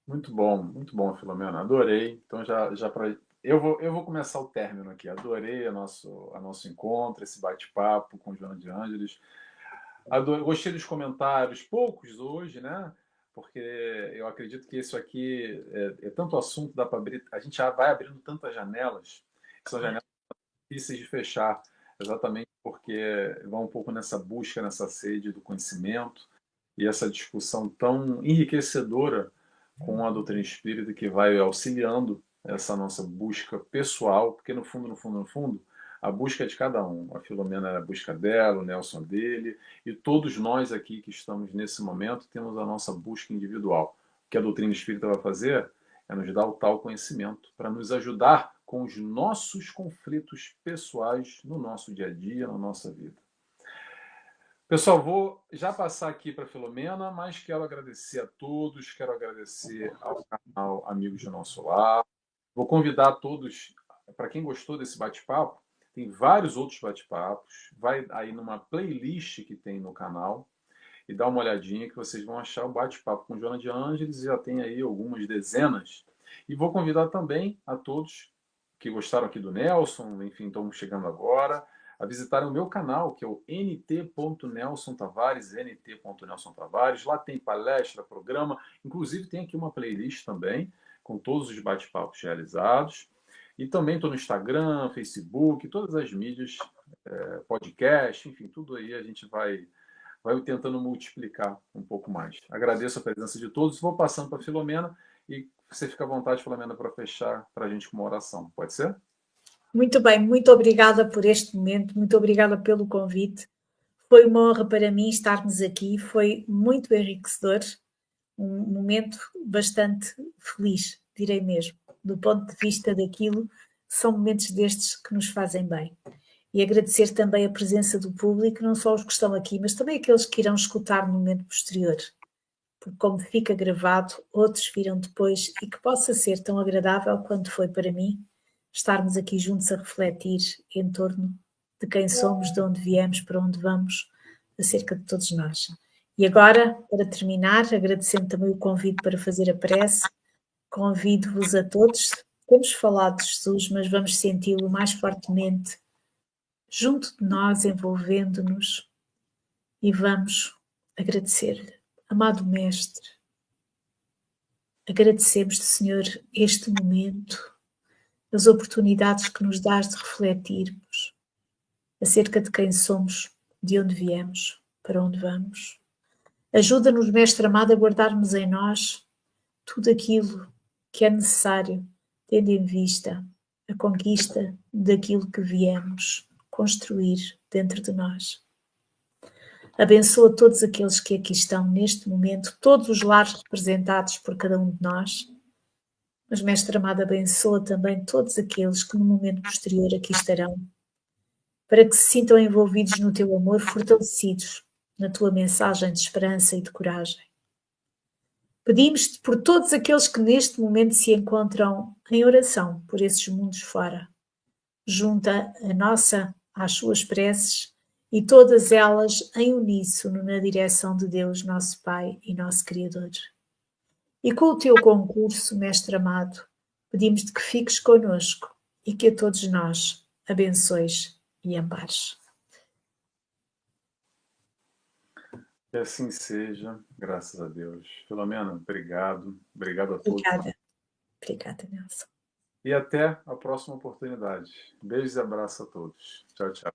Muito bom, Filomena. Adorei. Então já para eu vou começar o término aqui. Adorei a nosso encontro, esse bate-papo com Joana de Ângeles. Gostei dos comentários, poucos hoje, né? Porque eu acredito que isso aqui é tanto assunto, dá para abrir. A gente já vai abrindo tantas janelas, que são janelas difíceis de fechar, exatamente porque vão um pouco nessa busca, nessa sede do conhecimento e essa discussão tão enriquecedora com a doutrina espírita que vai auxiliando essa nossa busca pessoal, porque no fundo, a busca é de cada um. A Filomena é a busca dela, o Nelson dele, e todos nós aqui que estamos nesse momento temos a nossa busca individual. O que a doutrina espírita vai fazer é nos dar o tal conhecimento para nos ajudar com os nossos conflitos pessoais no nosso dia a dia, na nossa vida. Pessoal, vou já passar aqui para a Filomena, mas quero agradecer a todos, quero agradecer ao canal Amigos do Nosso Lar. Vou convidar todos, para quem gostou desse bate-papo, tem vários outros bate-papos, vai aí numa playlist que tem no canal e dá uma olhadinha que vocês vão achar o bate-papo com Joana de Ângeles, já tem aí algumas dezenas. E vou convidar também a todos que gostaram aqui do Nelson, enfim, estão chegando agora, a visitarem o meu canal, que é o nt.nelsontavares, nt.nelsontavares. Lá tem palestra, programa, inclusive tem aqui uma playlist também, com todos os bate-papos realizados. E também estou no Instagram, Facebook, todas as mídias, podcast, enfim, tudo aí a gente vai tentando multiplicar um pouco mais. Agradeço a presença de todos. Vou passando para a Filomena e você fica à vontade, Filomena, para fechar para a gente com uma oração. Pode ser? Muito bem, muito obrigada por este momento, muito obrigada pelo convite. Foi uma honra para mim estarmos aqui, foi muito enriquecedor, um momento bastante feliz, direi mesmo, do ponto de vista daquilo, são momentos destes que nos fazem bem. E agradecer também a presença do público, não só os que estão aqui, mas também aqueles que irão escutar no momento posterior. Porque como fica gravado, outros viram depois e que possa ser tão agradável quanto foi para mim estarmos aqui juntos a refletir em torno de quem somos, de onde viemos, para onde vamos, acerca de todos nós. E agora, para terminar, agradecendo também o convite para fazer a prece, convido-vos a todos, temos falado de Jesus, mas vamos senti-lo mais fortemente junto de nós, envolvendo-nos, e vamos agradecer-lhe. Amado Mestre, agradecemos-te, Senhor, este momento, as oportunidades que nos dás de refletirmos acerca de quem somos, de onde viemos, para onde vamos. Ajuda-nos, Mestre amado, a guardarmos em nós tudo aquilo que é necessário, tendo em vista a conquista daquilo que viemos construir dentro de nós. Abençoa todos aqueles que aqui estão neste momento, todos os lares representados por cada um de nós. Mas, Mestre amado, abençoa também todos aqueles que no momento posterior aqui estarão, para que se sintam envolvidos no teu amor, fortalecidos na tua mensagem de esperança e de coragem. Pedimos-te por todos aqueles que neste momento se encontram em oração por esses mundos fora. Junta a nossa às suas preces e todas elas em uníssono na direção de Deus, nosso Pai e nosso Criador. E com o teu concurso, Mestre amado, pedimos-te que fiques conosco e que a todos nós abençoes e ampares. Que assim seja, graças a Deus. Filomena, obrigado. Obrigado a todos. Obrigada, Nelson. E até a próxima oportunidade. Beijos e abraços a todos. Tchau, tchau.